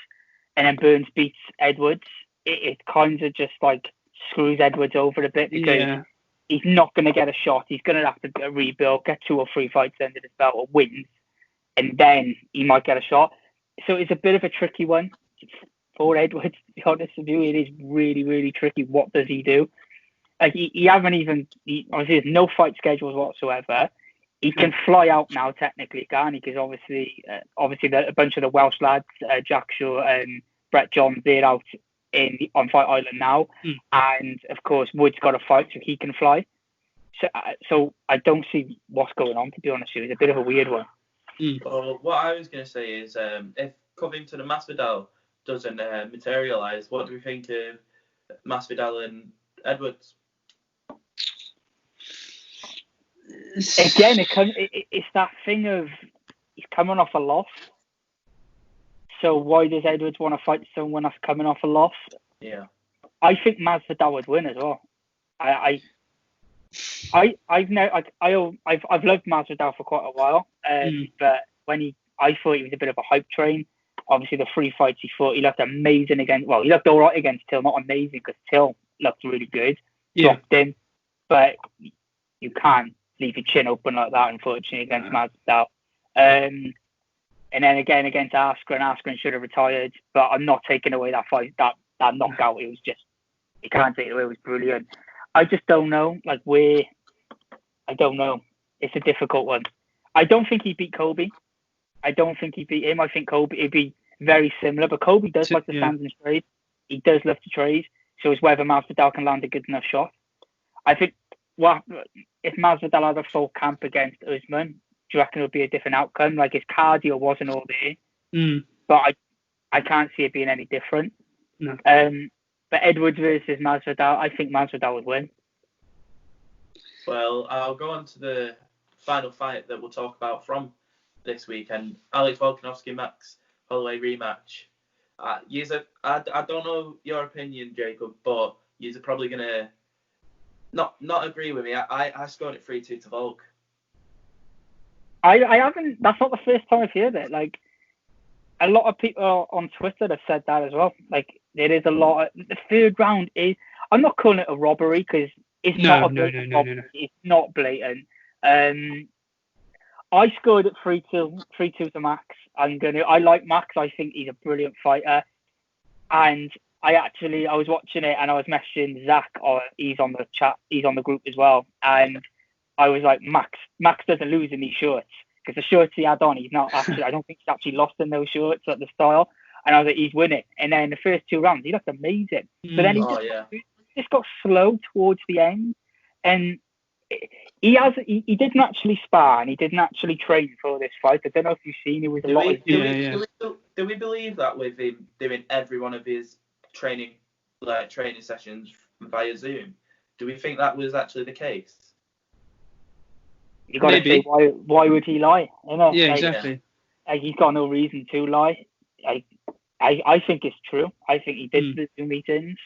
and then Burns beats Edwards, it kind of just like screws Edwards over a bit because he's not going to get a shot. He's going to have to rebuild, get 2 or 3 fights under his belt, or wins, and then he might get a shot. So it's a bit of a tricky one for Edwards, to be honest with you. It is really, really tricky. What does he do? Like he obviously there's no fight schedules whatsoever. He can fly out now, technically, can't he? Because obviously a bunch of the Welsh lads, Jack Shaw and Brett Johns, they're out on Fight Island now, and of course Wood's got a fight, so he can fly. So I don't see what's going on, to be honest with you. It's a bit of a weird one. Well, what I was going to say is, if Covington and Masvidal doesn't materialise, what do we think of Masvidal and Edwards? Again, it's that thing of he's coming off a loss. So why does Edwards want to fight someone that's coming off a loss? Yeah, I think Masvidal would win as well. I've loved Masvidal for quite a while, but I thought he was a bit of a hype train. Obviously, the 3 fights he fought, he looked amazing against. Well, he looked all right against Till, not amazing because Till looked really good, dropped him, but you can't leave your chin open like that, unfortunately, against Masvidal. And then again against Askren should have retired, but I'm not taking away that fight, that knockout. It was just, you can't take it away. It was brilliant. I just don't know, I don't know. It's a difficult one. I don't think he beat Kobe. I don't think he beat him. I think Kobe, it'd be very similar, but Kobe does like to stand and trade. He does love to trade. So it's whether Masvidal can land a good enough shot. I think, if Masvidal had a full camp against Usman, do you reckon it would be a different outcome? Like his cardio wasn't all there, but I can't see it being any different. No. But Edwards versus Masvidal, I think Masvidal would win. Well, I'll go on to the final fight that we'll talk about from this weekend. Alex Volkanovski, Max Holloway rematch. I don't know your opinion, Jacob, but you're probably gonna not agree with me. I scored it 3-2 to Volk. I haven't. That's not the first time I've heard it. Like a lot of people on Twitter have said that as well. Like there is a lot. The third round is. I'm not calling it a robbery because it's not a blatant robbery. It's not blatant. I scored at 3-2 to Max. I like Max. I think he's a brilliant fighter. And I was watching it and I was messaging Zach, or he's on the chat, he's on the group as well. And I was like, Max doesn't lose in these shorts, because the shorts he had on, he's not actually, I don't think he's actually lost in those shorts at the style. And I was like, he's winning. And then the first 2 rounds, he looked amazing. But then he just got slow towards the end. And he didn't actually spar and he didn't actually train for this fight. I don't know if you've seen, it was a lot of... Do we believe that with him doing every one of his training sessions via Zoom? Do we think that was actually the case? You got to say, why would he lie? You know? Yeah, exactly. He's got no reason to lie. I think it's true. I think he did the Zoom meetings.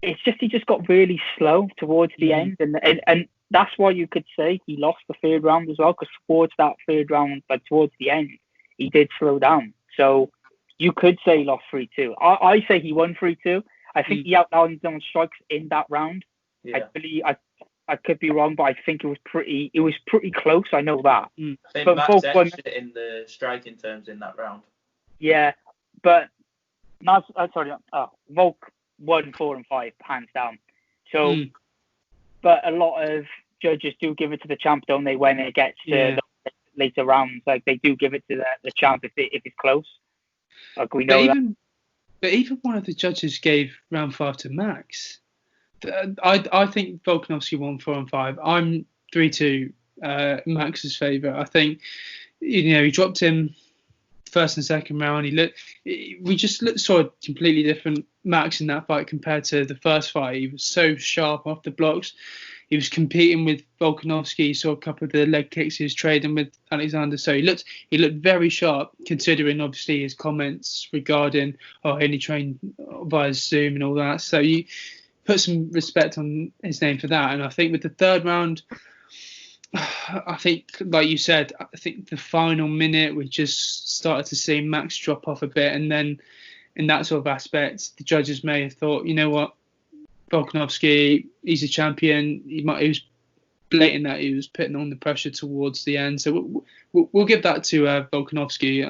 It's just he just got really slow towards the end, and that's why you could say he lost the 3rd round as well, because towards that 3rd round, like towards the end, he did slow down. So you could say he lost 3-2. I say he won 3-2. I think he outlined his own strikes in that round. Yeah. I could be wrong, but I think it was pretty close. I know that. I think Max edged it in the striking terms in that round. Yeah, but Volk won 4 and 5 hands down. So, but a lot of judges do give it to the champ, don't they? When it gets to the later rounds, like they do give it to the champ if it's close. Like we know but even one of the judges gave round 5 to Max. I think Volkanovski won 4 and 5. I'm 3-2 Max's favour. I think he dropped him first and second round. We just saw a completely different Max in that fight compared to the first fight. He was so sharp off the blocks. He was competing with Volkanovski. He saw a couple of the leg kicks he was trading with Alexander. So he looked very sharp, considering obviously his comments regarding he only trained via Zoom and all that. So you put some respect on his name for that. And I think with the third round, I think, like you said, I think the final minute we just started to see Max drop off a bit, and then in that sort of aspect, the judges may have thought, you know what, Volkanovski, he's a champion. He was blatant that he was putting on the pressure towards the end. So we'll give that to Volkanovski.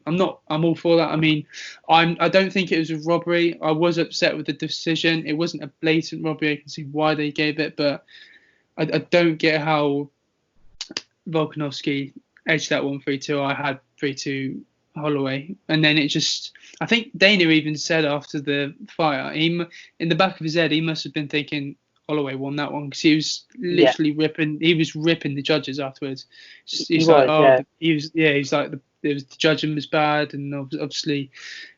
I'm all for that. I mean, I don't think it was a robbery. I was upset with the decision. It wasn't a blatant robbery. I can see why they gave it, but I don't get how Volkanovski edged that one 3-2. I had 3-2 Holloway, and then I think Dana even said after the fight, in the back of his head, he must have been thinking Holloway won that one, because he was literally ripping. He was ripping the judges afterwards. He's like, the judging was bad, and obviously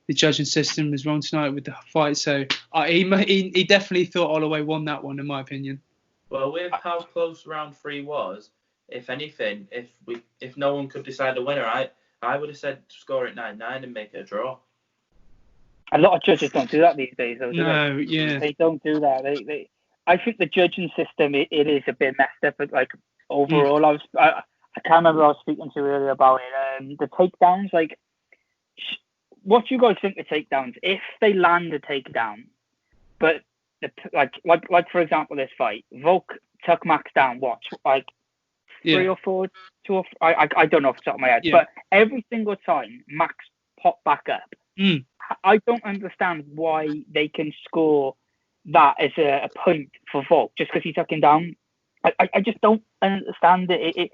the judging system was wrong tonight with the fight. So he definitely thought Holloway won that one, in my opinion. Well, with how close round 3 was, if anything, if no one could decide the winner, I would have said score it 9-9 and make it a draw. A lot of judges don't do that these days, though, do No, they? yeah. They don't do that. I think the judging system, it is a bit messed up, but like overall, I can't remember who I was speaking to earlier about it. The takedowns, like, what do you guys think of takedowns? If they land a takedown, but like for example, this fight, Volk took Max down, like 3 or 4, 2 or 3, I don't know off the top of my head, but every single time Max popped back up. I don't understand why they can score that as a point for Volk just because he took him down. I just don't understand it.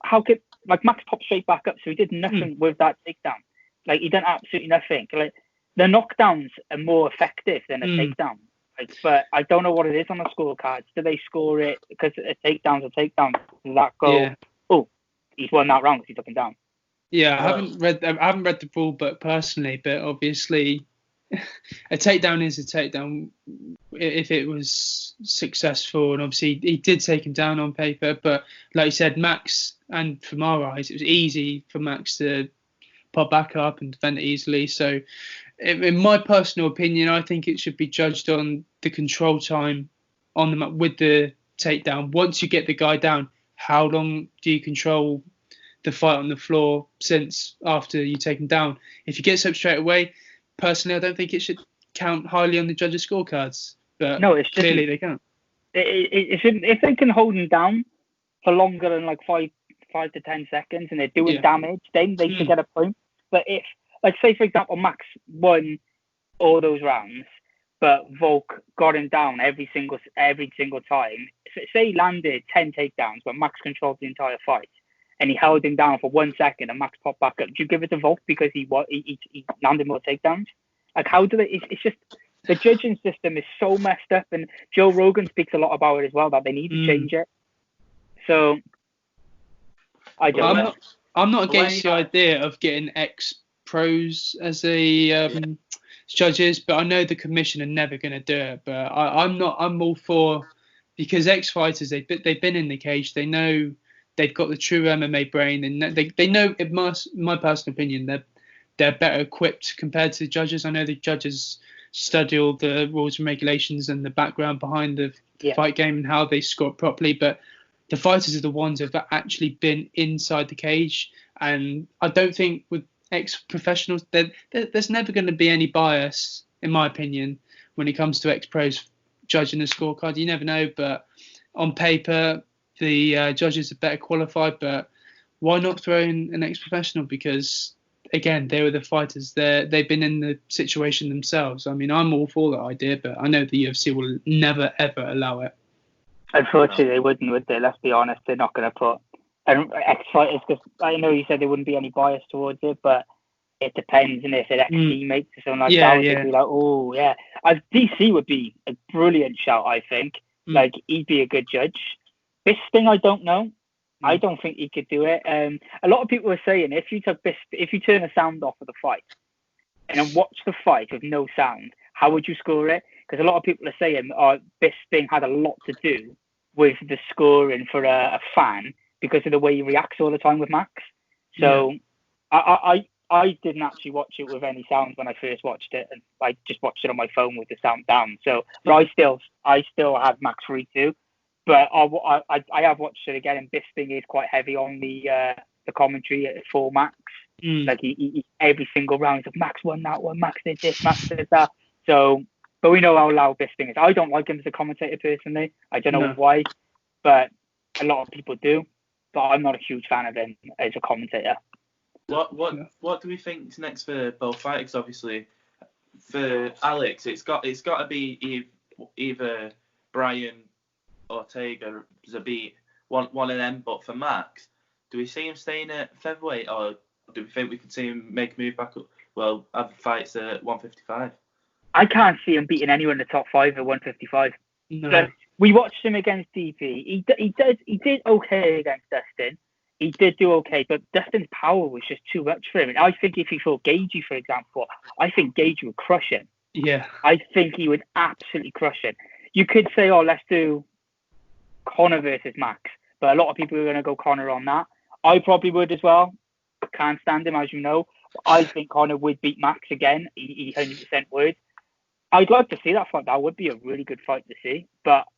How could, like, Max popped straight back up, so he did nothing with that takedown. Like, he done absolutely nothing. Like, the knockdowns are more effective than a takedown. Like, but I don't know what it is on the scorecards. Do they score it because a takedown's a takedown? Does that go? Oh, he's won that round because he took him down. Yeah, I haven't read the rule book personally, but obviously a takedown is a takedown if it was successful, and obviously he did take him down on paper. But like you said, Max, and from our eyes, it was easy for Max to pop back up and defend it easily. So in my personal opinion, I think it should be judged on the control time on the with the takedown. Once you get the guy down, how long do you control the fight on the floor since after you take him down? If you get up straight away, personally, I don't think it should count highly on the judges' scorecards. But no, it's clearly they can't. It shouldn't. If they can hold him down for longer than like 5 to 10 seconds and they're doing damage, then they should get a point. But if, like, say for example, Max won all those rounds, but Volk got him down every single time. Say he landed 10 takedowns, but Max controlled the entire fight, and he held him down for 1 second, and Max popped back up. Do you give it to Volk because he landed more takedowns? Like, how do they? It's just the judging system is so messed up, and Joe Rogan speaks a lot about it as well, that they need to change it. So I don't know. I'm not against the idea of getting ex-pros as a judges, but I know the commission are never going to do it. But I'm all for, because ex-fighters, they've been in the cage, they know. They've got the true MMA brain, and they know. In my personal opinion, they're better equipped compared to the judges. I know the judges study all the rules and regulations and the background behind the fight game and how they score properly. But the fighters are the ones who have actually been inside the cage, and I don't think with ex-professionals there's never going to be any bias, in my opinion, when it comes to ex-pros judging the scorecard. You never know, but on paper, the judges are better qualified, but why not throw in an ex-professional? Because, again, they were the fighters. They've been in the situation themselves. I mean, I'm all for that idea, but I know the UFC will never, ever allow it. Unfortunately, they wouldn't, would they? Let's be honest. They're not going to put ex-fighters, because I know you said there wouldn't be any bias towards it, but it depends, and if they're ex-teammates or something like Yeah, that, yeah. they'd be like, oh yeah. DC would be a brilliant shout, I think. Like, he'd be a good judge. Bisping, I don't know. I don't think he could do it. A lot of people are saying if you turn the sound off of the fight and then watch the fight with no sound, how would you score it? Because a lot of people are saying Bisping had a lot to do with the scoring for a fan because of the way he reacts all the time with Max. So I didn't actually watch it with any sound when I first watched it, and I just watched it on my phone with the sound down. So, but I still have Max free too. But I have watched it again, and Bisping is quite heavy on the commentary for Max. Like he every single round he's like, Max won that one, Max did this, Max did that. So, but we know how loud Bisping is. I don't like him as a commentator personally. I don't know why, but a lot of people do. But I'm not a huge fan of him as a commentator. What do we think is next for both fighters? Obviously, for Alex, it's got to be either Brian Ortega, Zabit, one of them. But for Max, do we see him staying at featherweight, or do we think we could see him make a move back up? Well, have fights at 155. I can't see him beating anyone in the top 5 at 155. No. But we watched him against DP. He did okay against Dustin. He did do okay, but Dustin's power was just too much for him. And I think if he fought Gagey, for example, I think Gagey would crush him. Yeah. I think he would absolutely crush him. You could say, let's do Conor versus Max, but a lot of people are going to go Conor on that. I probably would as well. Can't stand him, as you know. I think Conor would beat Max again. He 100% would. I'd like to see that fight. That would be a really good fight to see. But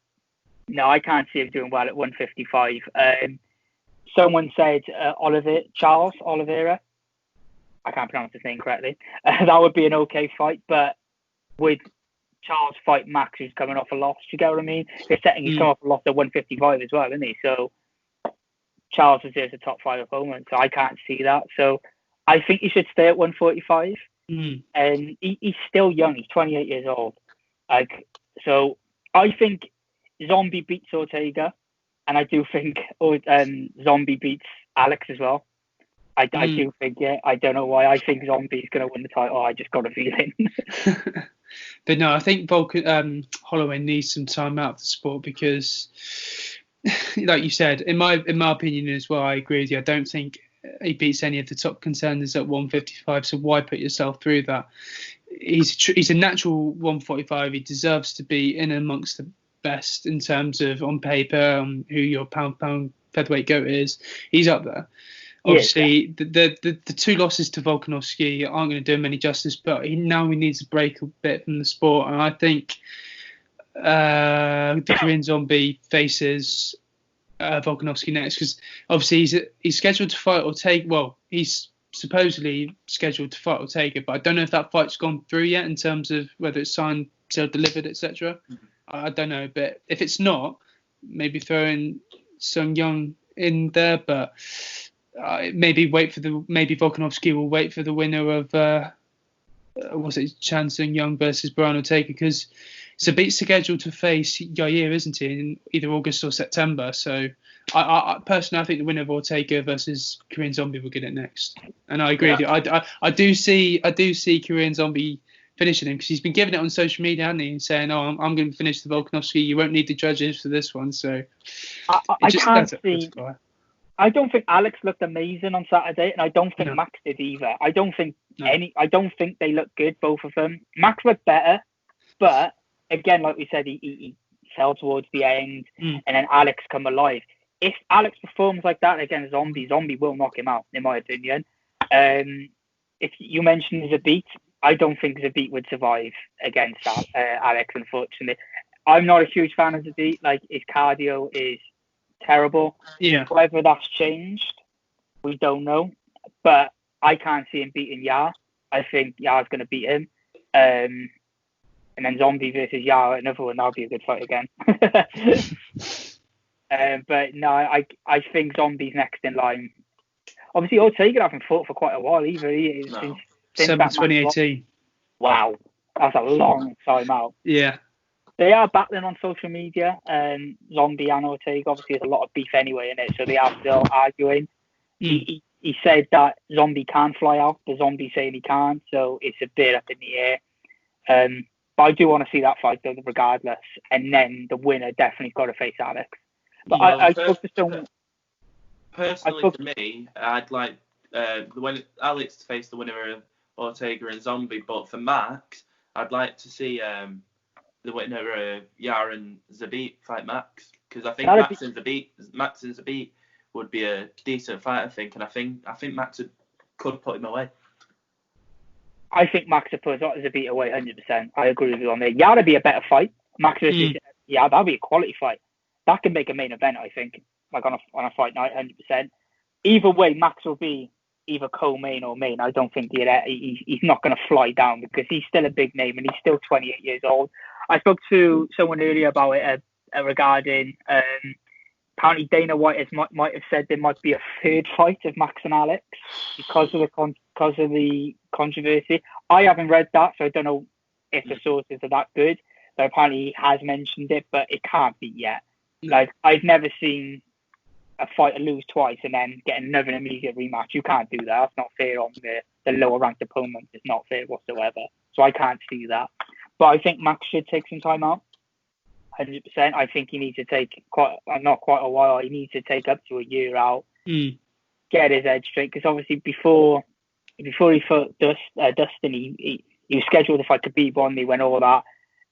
no, I can't see him doing well at 155. Someone said Charles Oliveira. I can't pronounce his name correctly. That would be an okay fight. But with Charles fight Max, who's coming off a loss, do you get what I mean? They're setting his come off a loss at 155 as well, isn't he? So Charles deserves a top 5 opponent. So I can't see that. So I think he should stay at 145. And he's still young. He's 28 years old. So I think Zombie beats Ortega, and I do think Zombie beats Alex as well. I do think, I don't know why. I think Zombie's going to win the title. I just got a feeling. But no, I think Holloway needs some time out of the sport because, like you said, in my opinion as well, I agree with you. I don't think he beats any of the top contenders at 155, so why put yourself through that? He's a natural 145. He deserves to be in amongst the best in terms of on paper, who your pound featherweight goat is. He's up there. Obviously, the 2 losses to Volkanovski aren't going to do him any justice, but he needs a break a bit from the sport, and I think the Korean Zombie faces Volkanovski next, because obviously he's scheduled to fight Ortega. Well, he's supposedly scheduled to fight Ortega, but I don't know if that fight's gone through yet in terms of whether it's signed, sealed, delivered, etc. I don't know, but if it's not, maybe throwing Sung Young in there, but maybe Volkanovski will wait for the winner of Chan Sung Young versus Brian Ortega, because Zabit's scheduled to face Yair, isn't he, in either August or September. So I personally, I think the winner of Ortega versus Korean Zombie will get it next. And I agree with you. I do see Korean Zombie finishing him, because he's been giving it on social media, hasn't he, and saying, I'm going to finish the Volkanovski. You won't need the judges for this one. So I don't think Alex looked amazing on Saturday, and I don't think Max did either. I don't think they look good, both of them. Max looked better, but again, like we said, he fell towards the end, and then Alex come alive. If Alex performs like that against Zombie will knock him out, in my opinion. If you mentioned Zabit, I don't think Zabit would survive against Alex, unfortunately. I'm not a huge fan of Zabit. Like, his cardio is terrible. Yeah. Whether that's changed, we don't know. But I can't see him beating Yar. I think Yar's going to beat him. And then Zombie versus Yar, another one, that'll be a good fight again. But no, I think Zombie's next in line. Obviously, Ortega hasn't fought for quite a while either. Since December 2018. Wow, that's a long time out. Yeah. They are battling on social media. Zombie and Ortega, obviously, there's a lot of beef anyway in it, so they are still arguing. He he said that Zombie can fly out, but Zombie saying he can't, so it's a bit up in the air. But I do want to see that fight though, regardless. And then the winner definitely got to face Alex. But I spoke to someone. Personally, for me, I'd like Alex to face the winner of Ortega and Zombie. But for Max, I'd like to see the winner of Yar and Zabit fight Max, because I think Max and Zabit would be a decent fight. I think, and I think Max could put him away. I think Max would put Zabit away 100%. I agree with you on there. Yar would be a better fight. Max versus that'd be a quality fight. That can make a main event, I think, like on a fight night, 100%. Either way, Max will be either co-main or main. I don't think he's not going to fly down, because he's still a big name and he's still 28 years old. I spoke to someone earlier about it regarding apparently Dana White might have said there might be a third fight of Max and Alex because of the controversy. I haven't read that, so I don't know if the sources are that good. But apparently he has mentioned it, but it can't be yet. Like, I've never seen a fighter lose twice and then get another immediate rematch. You can't do that. That's not fair on the lower ranked opponent. It's not fair whatsoever. So I can't see that. But I think Max should take some time out. 100%. I think he needs to take not quite a while. He needs to take up to a year out, get his head straight. Because obviously before he fought Dustin, he was scheduled to fight Khabib Bondy, when all that,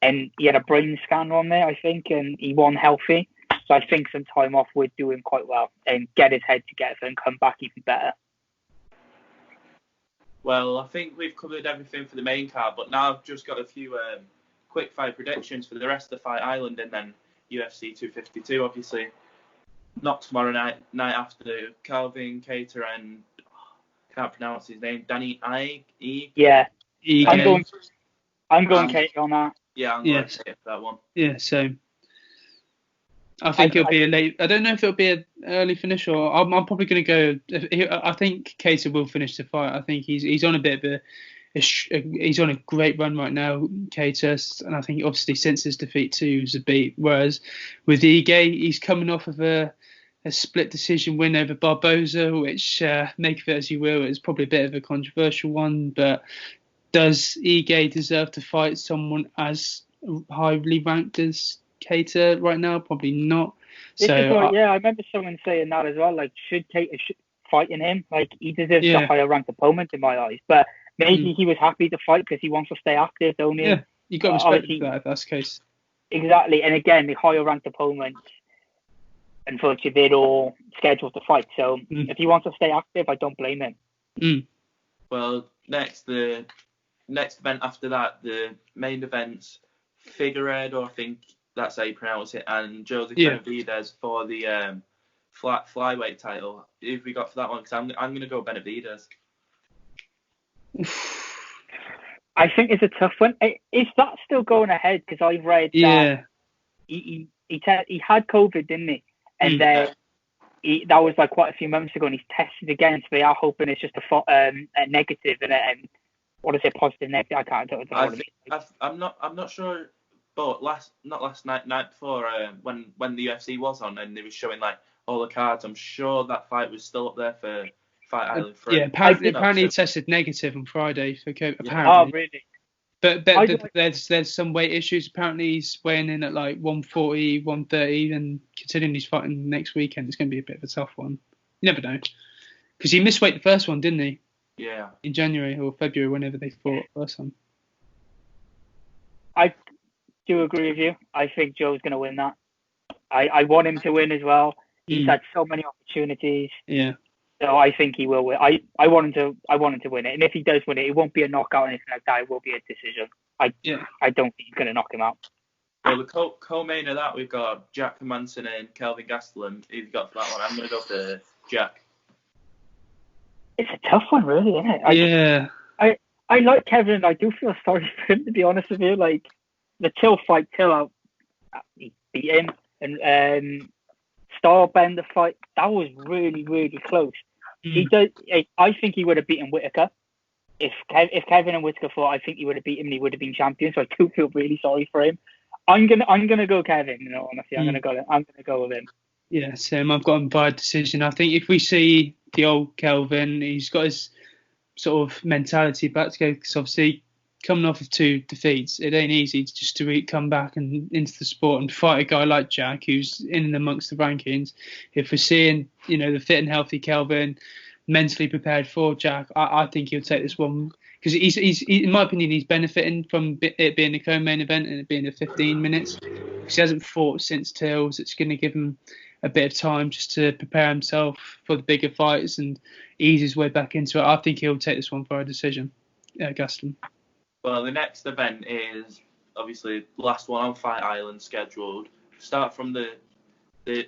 and he had a brain scan on there, I think, and he won healthy. So I think some time off would do him quite well, and get his head together and come back even better. Well, I think we've covered everything for the main card, but now I've just got a few quick fire predictions for the rest of Fight Island and then UFC 252, obviously. Not tomorrow night after. Calvin Cater and can't pronounce his name, Danny Ige. Yeah. I'm going Cater on that. Yeah, I'm going Cater for that one. Yeah, same. I think it'll be a late. I don't know if it'll be an early finish, or I'm probably going to go. I think Cater will finish the fight. I think he's on a bit of he's on a great run right now, Cater, and I think obviously since his defeat to Zabit, whereas with Ige, he's coming off of a split decision win over Barboza, which make of it as you will, is probably a bit of a controversial one. But does Ige deserve to fight someone as highly ranked as Cater right now? Probably not. I remember someone saying that as well. Like, should Cater fighting him? Like, he deserves a higher ranked opponent in my eyes. But maybe he was happy to fight because he wants to stay active, don't he? Yeah, you got to respect that if that's the case. Exactly. And again, the higher ranked opponents, unfortunately, they're all scheduled to fight. So if he wants to stay active, I don't blame him. Well, the next event after that, the main events, Figueiredo, I think that's how you pronounce it, and Jose Benavidez for the flyweight title. Who have we got for that one? Because I'm going to go Benavidez. I think it's a tough one. Is that still going ahead? Because I read that he had COVID, didn't he? And then that was like quite a few months ago, and he's tested again. So they are hoping it's just a negative and what is it, positive, negative? I don't know. I'm not sure. But not last night before, when the UFC was on and they were showing like all the cards, I'm sure that fight was still up there for Fight Island 3. Yeah, apparently he tested negative on Friday for COVID. Apparently. Oh, really? But there's some weight issues. Apparently he's weighing in at like 140, 130, and considering he's fighting next weekend, it's going to be a bit of a tough one. You never know. Because he missed weight the first one, didn't he? Yeah. In January or February, whenever they fought first time. I do agree with you. I think Joe's going to win that. I want him to win as well. He's had so many opportunities. Yeah. So I think he will win. I want him to win it. And if he does win it, it won't be a knockout or anything like that. It will be a decision. I don't think he's going to knock him out. Well, the co-main of that, we've got Jack Manson and Kelvin Gastelum. Who you got for that one? I'm going to go for Jack. It's a tough one, really, isn't it? I like Kevin. I do feel sorry for him, to be honest with you. Like, the Till out, he beat him. And Starbender fight, that was really, really close. I think he would have beaten Whittaker. If Kevin and Whittaker fought, I think he would have beaten him and he would have been champion. So I do feel really sorry for him. I'm gonna go Kevin, honestly. I'm gonna go with him. Yeah, same. I've got him by decision. I think if we see the old Kelvin. He's got his sort of mentality back to go, because obviously coming off of 2 defeats, it ain't easy just to come back and into the sport and fight a guy like Jack, who's in and amongst the rankings. If we're seeing, the fit and healthy Kelvin, mentally prepared for Jack, I think he'll take this one, because he's in my opinion, he's benefiting from it being a co-main event and it being a 15 minutes, because he hasn't fought since Tills. It's going to give him a bit of time just to prepare himself for the bigger fights and ease his way back into it. I think he'll take this one for a decision. Gaston. Well, the next event is obviously the last one on Fight Island scheduled. Start from the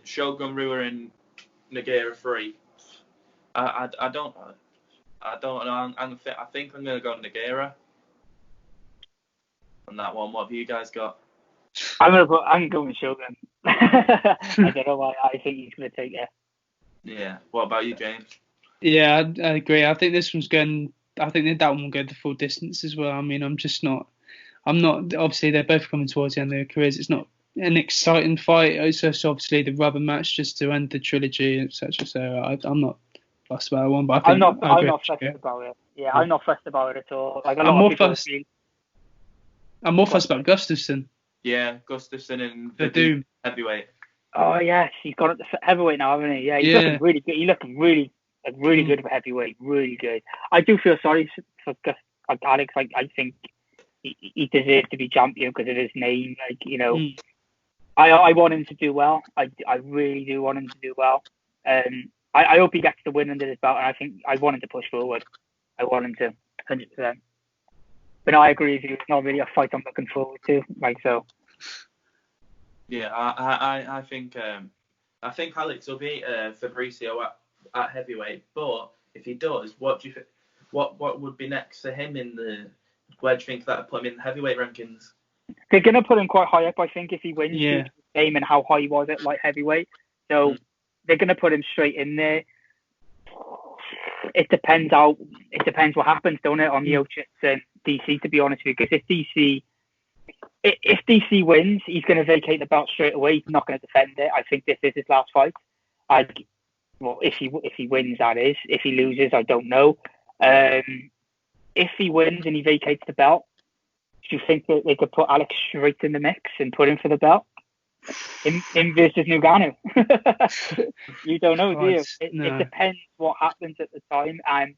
Shogun Rua in Nogueira 3. I don't know. I think I'm gonna go Nogueira on that one. What have you guys got? I'm going Shogun. I don't know why. I think he's gonna take it. Yeah. What about you, James? Yeah, I agree. I think this one's going. I think that one will go the full distance as well. I mean, I'm not. Obviously, they're both coming towards the end of their careers. It's not an exciting fight. It's just obviously the rubber match just to end the trilogy, etc. So I'm not fussed about one, but I think I'm not fussed about it. Yeah, I'm not fussed about it at all. Like I'm more fussed about Gustafsson. Yeah, Gustafsson and the Doom heavyweight. Oh yes, he's got it to heavyweight now, hasn't he? Yeah, he's looking really good. He's looking really good for heavyweight. Really good. I do feel sorry for Alex. I think he deserves to be champion because of his name. I want him to do well. I really do want him to do well. I hope he gets the win under his belt, and I think I want him to push forward. I want him to 100%. But no, I agree with you. It's not really a fight I'm looking forward to. Yeah, I think Alex will beat Fabricio at heavyweight. But if he does, what do you think? What would be next for him in the? Where do you think that would put him in the heavyweight rankings? They're gonna put him quite high up, I think, if he wins the game and how high he was at light heavyweight. So they're gonna put him straight in there. It depends what happens, don't it, on Miocic and DC, to be honest with you. Because if DC wins, he's going to vacate the belt straight away. He's not going to defend it. I think this is his last fight. If he wins, that is. If he loses, I don't know. If he wins and he vacates the belt, do you think that they could put Alex straight in the mix and put him for the belt? Him versus Ngannou. You don't know, do you? It depends what happens at the time, and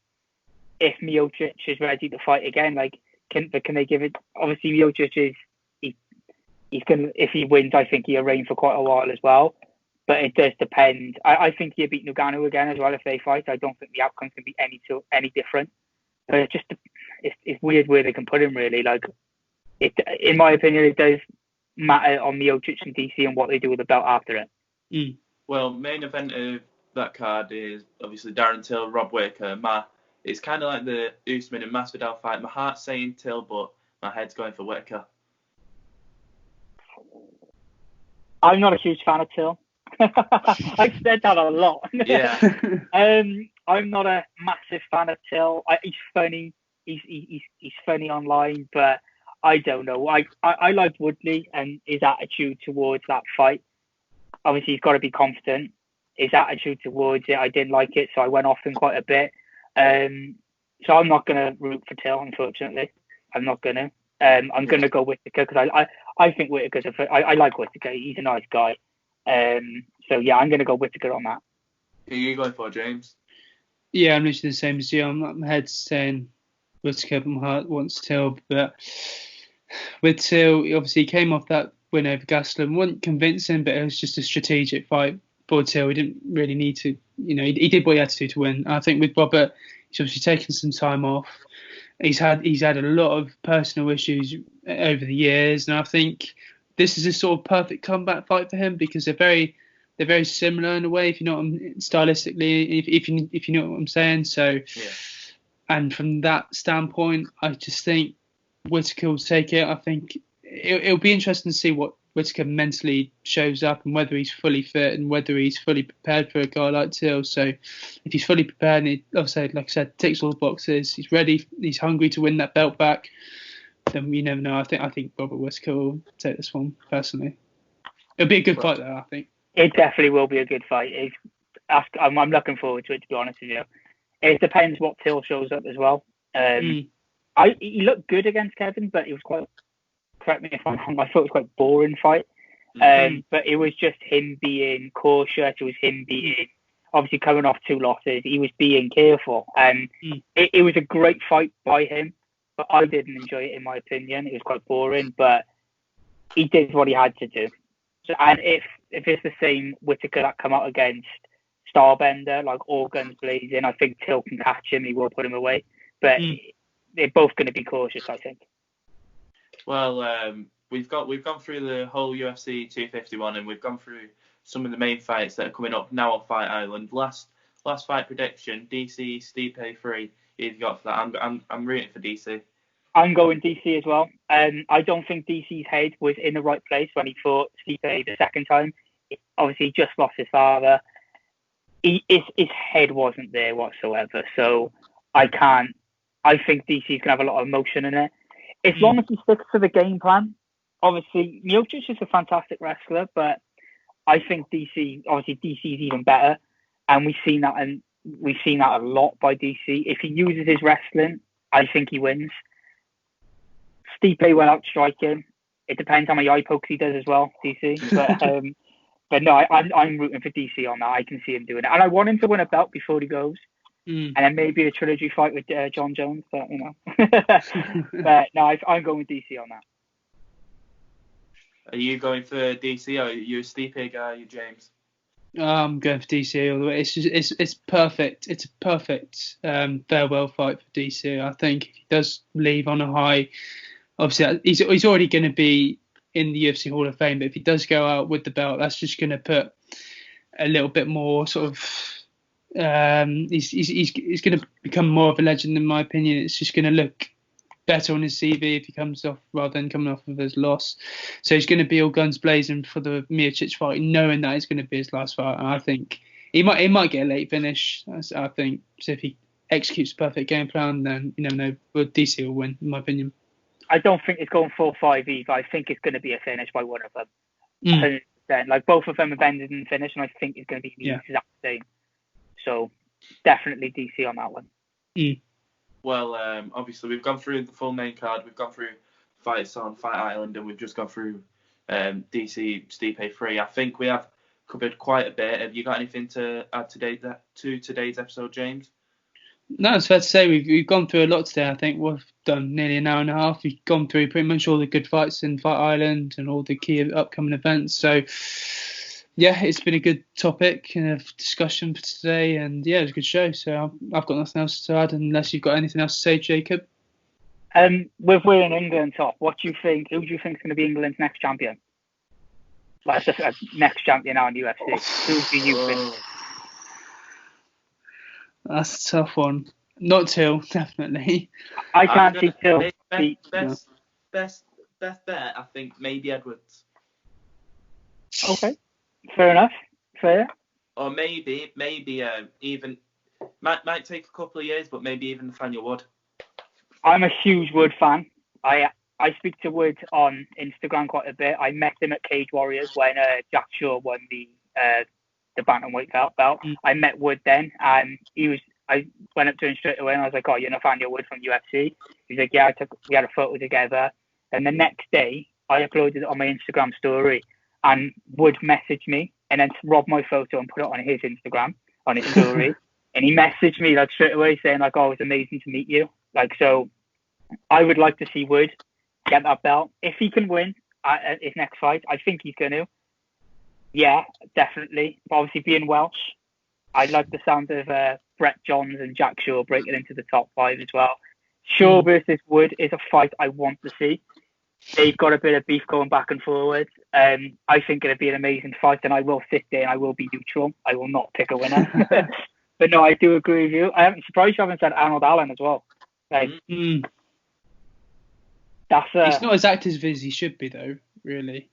if Miocic is ready to fight again. Can they give it? Obviously, Miocic is he's gonna. If he wins, I think he'll reign for quite a while as well. But it does depend. I think he'll beat Ngannou again as well if they fight. I don't think the outcome can be any different. But it's weird where they can put him really. In my opinion, it does matter on Miocic and DC and what they do with the belt after it. Well, main event of that card is obviously Darren Till, Rob Whittaker, It's kind of like the Usman and Masvidal fight. My heart's saying Till, but my head's going for Whittaker. I'm not a huge fan of Till. I've said that a lot. Yeah. I'm not a massive fan of Till. He's funny. He's funny online, but I don't know. I liked Woodley and his attitude towards that fight. Obviously, he's got to be confident. His attitude towards it, I didn't like it, so I went off him quite a bit. So I'm not going to root for Till, unfortunately. I'm not going to. I'm going to go Whittaker because I think Whittaker's I like Whittaker. He's a nice guy. So yeah, I'm going to go Whittaker on that. Who are you going for, James? Yeah, I'm literally the same as you. My head's saying Whittaker, but my heart wants Till. But with Till, obviously he came off that win over Gastelum. Wasn't convincing, but it was just a strategic fight for Till. He didn't really need to, he did what he had to do to win. I think with Robert, he's obviously taken some time off. He's had a lot of personal issues over the years, and I think this is a sort of perfect comeback fight for him because they're very similar in a way, if you know what stylistically, if you know what I'm saying. So, yeah. And from that standpoint, I just think Whittaker will take it. I think it'll be interesting to see what Whittaker mentally shows up and whether he's fully fit and whether he's fully prepared for a guy like Till. So if he's fully prepared and he, obviously, like I said, ticks all the boxes, he's ready, he's hungry to win that belt back, then you never know. I think Robert Whittaker will take this one personally. It'll be a good fight though, I think. It definitely will be a good fight. I'm looking forward to it, to be honest with you. It depends what Till shows up as well. He looked good against Kevin, but it was quite, correct me if I'm wrong, I thought it was quite a boring fight. But it was just him being cautious. It was him being, obviously coming off 2 losses. He was being careful. And it was a great fight by him, but I didn't enjoy it, in my opinion. It was quite boring, but he did what he had to do. So, and if it's the same Whittaker that come out against Starbender, like all guns blazing, I think Till can catch him. He will put him away. But they're both going to be cautious, I think. Well, we've gone through the whole UFC 251, and we've gone through some of the main fights that are coming up now on Fight Island. Last fight prediction: DC Stipe 3. You've got for that. I'm rooting for DC. I'm going DC as well. I don't think DC's head was in the right place when he fought Stipe the second time. Obviously, he just lost his father. His head wasn't there whatsoever. So I think DC's gonna have a lot of emotion in it. As long as he sticks to the game plan. Obviously, Miocic is a fantastic wrestler, but I think DC's even better, and we've seen that a lot by DC. If he uses his wrestling, I think he wins. Stipe will outstrike him. It depends how many eye pokes he does as well, DC. But no, I'm rooting for DC on that. I can see him doing it, and I want him to win a belt before he goes. And then maybe a trilogy fight with John Jones, but but no, I'm going with DC on that. Are you going for DC, or are you a Stipe guy, you James? I'm going for DC all the way. It's perfect. It's a perfect farewell fight for DC. I think if he does leave on a high, obviously he's already going to be in the UFC Hall of Fame, but if he does go out with the belt, that's just going to put a little bit more sort of. He's going to become more of a legend, in my opinion. It's just going to look better on his CV if he comes off rather than coming off of his loss. So he's going to be all guns blazing for the Miocic fight, knowing that it's going to be his last fight. And I think he might get a late finish. I think so. If he executes a perfect game plan, then you never know. But DC will win, in my opinion. I don't think it's going 4-5 either. I think it's going to be a finish by one of them. 100%. Like both of them have ended in finish, and I think it's going to be the exact same. So definitely DC on that one. Well, obviously we've gone through the full main card. We've gone through fights on Fight Island, and we've just gone through DC Stipe 3. I think we have covered quite a bit. Have you got anything to add to today's episode, James? No, it's fair to say we've gone through a lot today. I think we've done nearly an hour and a half. We've gone through pretty much all the good fights in Fight Island and all the key upcoming events. So yeah, it's been a good topic and a discussion for today, and yeah, it was a good show. So I've got nothing else to add unless you've got anything else to say, Jacob. With wearing England top, what do you think? Who do you think is going to be England's next champion? Like the next champion now in UFC. Who do you think? That's a tough one. Not Till, definitely. I can't see Till. Best bet, I think maybe Edwards. Okay. Fair enough. Fair. Or maybe even might take a couple of years, but maybe even Nathaniel Wood. I'm a huge Wood fan. I speak to Wood on Instagram quite a bit. I met him at Cage Warriors when Jack Shaw won the bantamweight belt. I met Wood then, and I went up to him straight away and I was like, "Oh, you're Nathaniel Wood from UFC?" He's like, "Yeah." We had a photo together, and the next day I uploaded it on my Instagram story. And Wood messaged me and then robbed my photo and put it on his Instagram, on his story. And he messaged me like straight away saying like, "Oh, it was amazing to meet you." Like, so I would like to see Wood get that belt. If he can win at his next fight, I think he's going to. Yeah, definitely. But obviously being Welsh, I like the sound of Brett Johns and Jack Shaw breaking into the top 5 as well. Shaw versus Wood is a fight I want to see. They've got a bit of beef going back and forward. I think it'll be an amazing fight, and I will sit there and I will be neutral. I will not pick a winner. But no, I do agree with you. I'm surprised you haven't said Arnold Allen as well. Like, that's he's not as active as he should be, though. Really.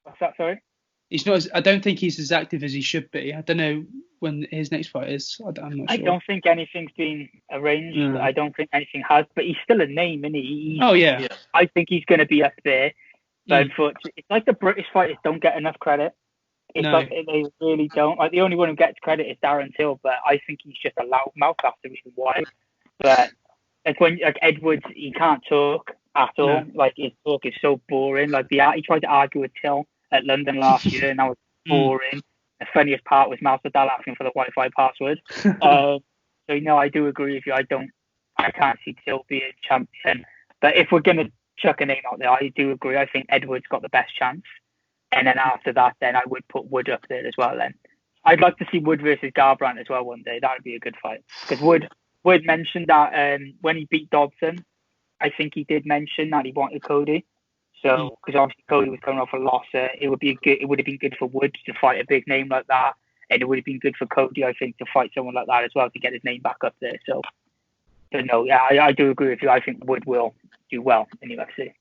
What's that? Sorry. He's not. I don't think he's as active as he should be. I don't know when his next fight is. I'm not sure. I don't think anything's been arranged. No. I don't think anything has. But he's still a name, isn't he? Oh yeah. I think he's going to be up there. But unfortunately, it's like the British fighters don't get enough credit. It's No. like they really don't. Like the only one who gets credit is Darren Till, but I think he's just a loudmouth. That's the reason why. But like Edwards, he can't talk at all. No. Like his talk is so boring. Like he tried to argue with Till at London last year, and that was boring. The funniest part was Masvidal asking for the Wi-Fi password. So I do agree with you. I can't see Till being champion. But if we're gonna chuck a name out there, I do agree. I think Edwards got the best chance. And then after that, then I would put Wood up there as well. Then I'd like to see Wood versus Garbrandt as well one day. That would be a good fight. Because Wood mentioned that when he beat Dobson, I think he did mention that he wanted Cody. So because obviously Cody was coming off a loss, it would have been good for Wood to fight a big name like that, and it would have been good for Cody, I think, to fight someone like that as well to get his name back up there. So no, yeah, I do agree with you. I think Wood will do well in UFC.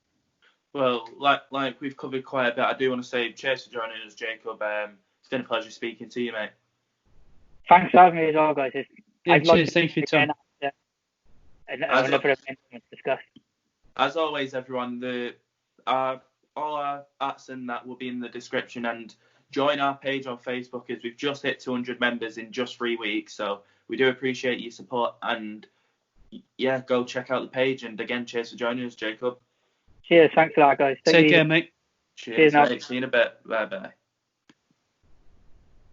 Well, like we've covered quite a bit, I do want to say cheers for joining us, Jacob. It's been a pleasure speaking to you, mate. Thanks for having me as well, guys. Cheers. Thank you, Tom. Another event to discuss. As always, everyone, all our ats and that will be in the description, and join our page on Facebook as we've just hit 200 members in just 3 weeks. So we do appreciate your support, and yeah, go check out the page. And again, cheers for joining us, Jacob. Cheers. Thanks for that, guys. Take care, mate. Cheers, mate. See you in a bit. Bye-bye.